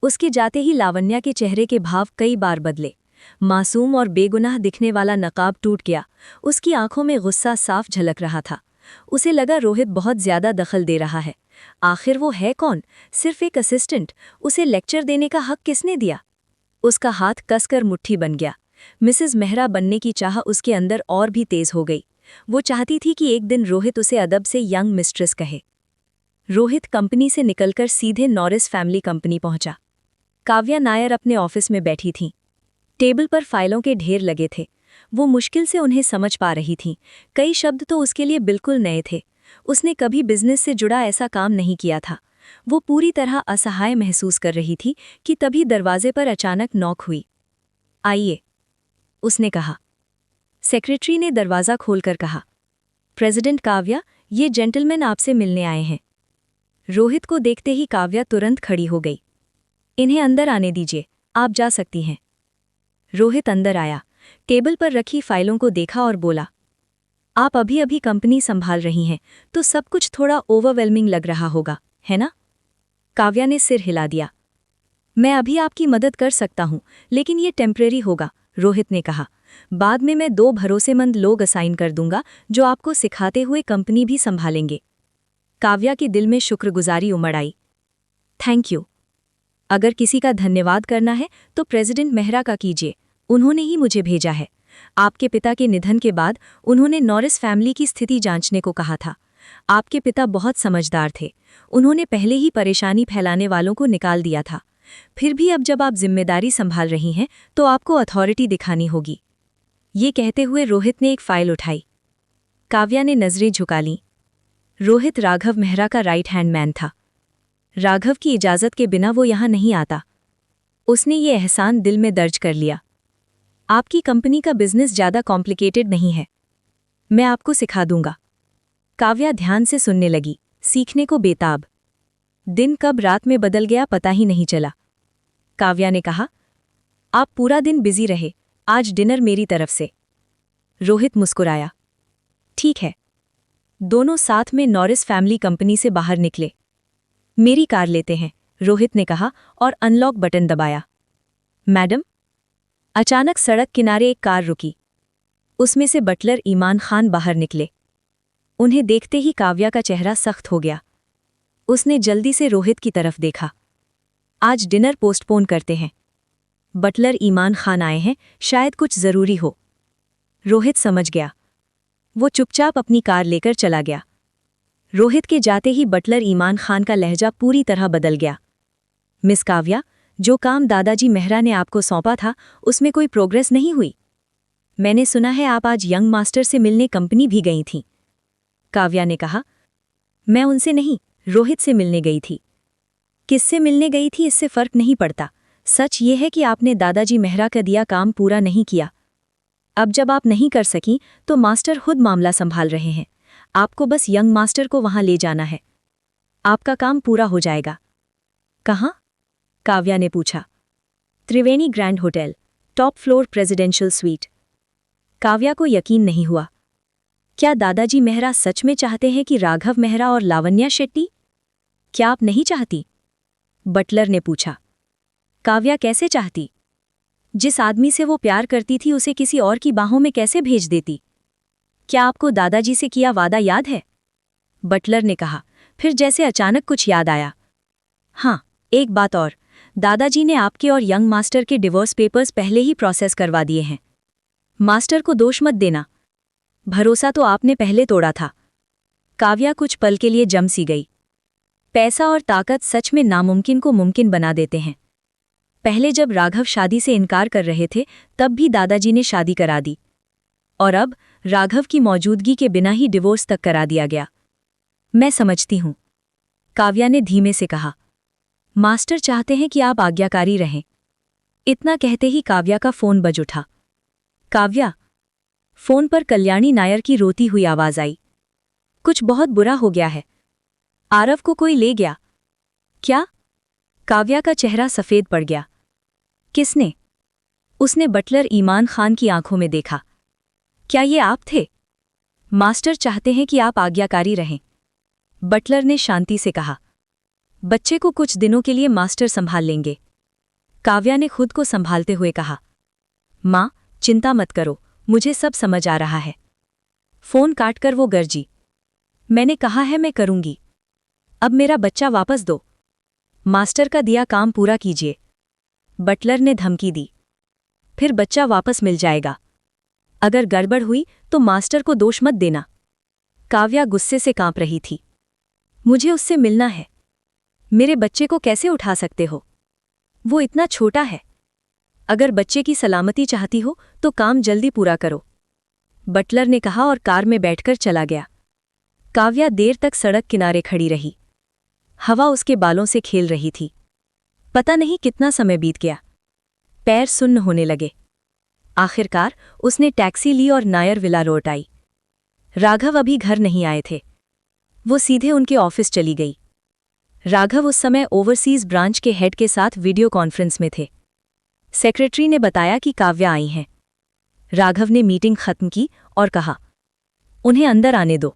उसके जाते ही लावण्या के चेहरे के भाव कई बार बदले। मासूम और बेगुनाह दिखने वाला नकाब टूट गया। उसकी आंखों में गुस्सा साफ झलक रहा था। उसे लगा रोहित बहुत ज्यादा दखल दे रहा है। आखिर वो है कौन? सिर्फ एक असिस्टेंट। उसे लेक्चर देने का हक किसने दिया? उसका हाथ कसकर मुट्ठी बन गया। मिसेस मेहरा बनने की चाह उसके अंदर और भी तेज हो गई। वो चाहती थी कि एक दिन रोहित उसे अदब से यंग मिस्ट्रेस कहे। रोहित कंपनी से निकलकर सीधे नॉरिस फैमिली कंपनी पहुंचा। काव्या नायर अपने ऑफिस में बैठी थीं। टेबल पर फाइलों के ढेर लगे थे। वो मुश्किल से उन्हें समझ पा रही थीं। कई शब्द तो उसके लिए बिल्कुल नए थे। उसने कभी बिजनेस से जुड़ा ऐसा काम नहीं किया था। वो पूरी तरह असहाय महसूस कर रही थी कि तभी दरवाजे पर अचानक नॉक हुई। आइए, उसने कहा। सेक्रेटरी ने दरवाज़ा खोलकर कहा, प्रेसिडेंट काव्या, ये जेंटलमैन आपसे मिलने आए हैं। रोहित को देखते ही काव्या तुरंत खड़ी हो गई। इन्हें अंदर आने दीजिए, आप जा सकती हैं। रोहित अंदर आया, टेबल पर रखी फाइलों को देखा और बोला, आप अभी अभी कंपनी संभाल रही हैं, तो सब कुछ थोड़ा ओवरवेलमिंग लग रहा होगा, है ना? काव्या ने सिर हिला दिया। मैं अभी आपकी मदद कर सकता हूं, लेकिन ये टेम्परेरी होगा, रोहित ने कहा। बाद में मैं 2 भरोसेमंद लोग असाइन कर दूंगा जो आपको सिखाते हुए कंपनी भी संभालेंगे। काव्या के दिल में शुक्रगुजारी उमड़ आई। Thank you. अगर किसी का धन्यवाद करना है तो प्रेसिडेंट मेहरा का कीजिए। उन्होंने ही मुझे भेजा है। आपके पिता के निधन के बाद उन्होंने नॉरिस फैमिली की स्थिति जांचने को कहा था। आपके पिता बहुत समझदार थे। उन्होंने पहले ही परेशानी फैलाने वालों को निकाल दिया था। फिर भी अब जब आप जिम्मेदारी संभाल रही हैं तो आपको अथॉरिटी दिखानी होगी। ये कहते हुए रोहित ने एक फाइल उठाई। काव्या ने नजरें झुका लीं। रोहित राघव मेहरा का राइट हैंड मैन था। राघव की इजाज़त के बिना वो यहाँ नहीं आता। उसने ये एहसान दिल में दर्ज कर लिया। आपकी कंपनी का बिजनेस ज़्यादा कॉम्प्लिकेटेड नहीं है। मैं आपको सिखा दूंगा। काव्या ध्यान से सुनने लगी, सीखने को बेताब। दिन कब रात में बदल गया पता ही नहीं चला। काव्या ने कहा, आप पूरा दिन बिजी रहे, आज डिनर मेरी तरफ से। रोहित मुस्कुराया। ठीक है। दोनों साथ में नॉरिस फैमिली कंपनी से बाहर निकले। मेरी कार लेते हैं, रोहित ने कहा और अनलॉक बटन दबाया। मैडम? अचानक सड़क किनारे एक कार रुकी। उसमें से बटलर ईमान खान बाहर निकले। उन्हें देखते ही काव्या का चेहरा सख्त हो गया। उसने जल्दी से रोहित की तरफ देखा। आज डिनर पोस्टपोन करते हैं। बटलर ईमान खान आए हैं, शायद कुछ जरूरी हो। रोहित समझ गया। वो चुपचाप अपनी कार लेकर चला गया। रोहित के जाते ही बटलर ईमान खान का लहजा पूरी तरह बदल गया। मिस काव्या, जो काम दादाजी मेहरा ने आपको सौंपा था उसमें कोई प्रोग्रेस नहीं हुई। मैंने सुना है आप आज यंग मास्टर से मिलने कंपनी भी गई थीं। काव्या ने कहा, मैं उनसे नहीं, रोहित से मिलने गई थी। किससे मिलने गई थी इससे फर्क नहीं पड़ता, सच ये है कि आपने दादाजी मेहरा का दिया काम पूरा नहीं किया। अब जब आप नहीं कर सकी तो मास्टर खुद मामला संभाल रहे हैं। आपको बस यंग मास्टर को वहां ले जाना है, आपका काम पूरा हो जाएगा। कहाँ? काव्या ने पूछा। Triveni grand hotel, top floor presidential suite. Kavya को यकीन नहीं हुआ। क्या दादाजी मेहरा सच में चाहते हैं कि राघव मेहरा और लावण्या शेट्टी? क्या आप नहीं चाहती? बटलर ने पूछा। काव्या कैसे चाहती? जिस आदमी से वो प्यार करती थी उसे किसी और की बाहों में कैसे भेज देती? क्या आपको दादाजी से किया वादा याद है? बटलर ने कहा, फिर जैसे अचानक कुछ याद आया। हाँ, एक बात और, दादाजी ने आपके और यंग मास्टर के डिवोर्स पेपर्स पहले ही प्रोसेस करवा दिए हैं। मास्टर को दोष मत देना, भरोसा तो आपने पहले तोड़ा था। काव्या कुछ पल के लिए जम सी गई। पैसा और ताकत सच में नामुमकिन को मुमकिन बना देते हैं। पहले जब राघव शादी से इनकार कर रहे थे तब भी दादाजी ने शादी करा दी, और अब राघव की मौजूदगी के बिना ही डिवोर्स तक करा दिया गया। मैं समझती हूं, काव्या ने धीमे से कहा। मास्टर चाहते हैं कि आप आज्ञाकारी रहें। इतना कहते ही काव्या का फोन बज उठा। काव्या। फोन पर कल्याणी नायर की रोती हुई आवाज आई। कुछ बहुत बुरा हो गया है, आरव को कोई ले गया। क्या? काव्या का चेहरा सफेद पड़ गया। किसने? उसने बटलर ईमान खान की आंखों में देखा। क्या ये आप थे? मास्टर चाहते हैं कि आप आज्ञाकारी रहें, बटलर ने शांति से कहा। बच्चे को कुछ दिनों के लिए मास्टर संभाल लेंगे। काव्या ने खुद को संभालते हुए कहा। माँ, चिंता मत करो, मुझे सब समझ आ रहा है। फोन काटकर वो गरजी। मैंने कहा है मैं करूंगी। अब मेरा बच्चा वापस दो। मास्टर का दिया काम पूरा कीजिए, बटलर ने धमकी दी। फिर बच्चा वापस मिल जाएगा। अगर गड़बड़ हुई तो मास्टर को दोष मत देना। काव्या गुस्से से कांप रही थी। मुझे उससे मिलना है। मेरे बच्चे को कैसे उठा सकते हो? वो इतना छोटा है। अगर बच्चे की सलामती चाहती हो तो काम जल्दी पूरा करो, बटलर ने कहा और कार में बैठकर चला गया। काव्या देर तक सड़क किनारे खड़ी रही। हवा उसके बालों से खेल रही थी। पता नहीं कितना समय बीत गया। पैर सुन्न होने लगे। आखिरकार उसने टैक्सी ली और नायर विला लौट आई। राघव अभी घर नहीं आए थे। वो सीधे उनके ऑफिस चली गई। राघव उस समय ओवरसीज ब्रांच के हेड के साथ वीडियो कॉन्फ्रेंस में थे। सेक्रेटरी ने बताया कि काव्या आई हैं। राघव ने मीटिंग खत्म की और कहा, उन्हें अंदर आने दो।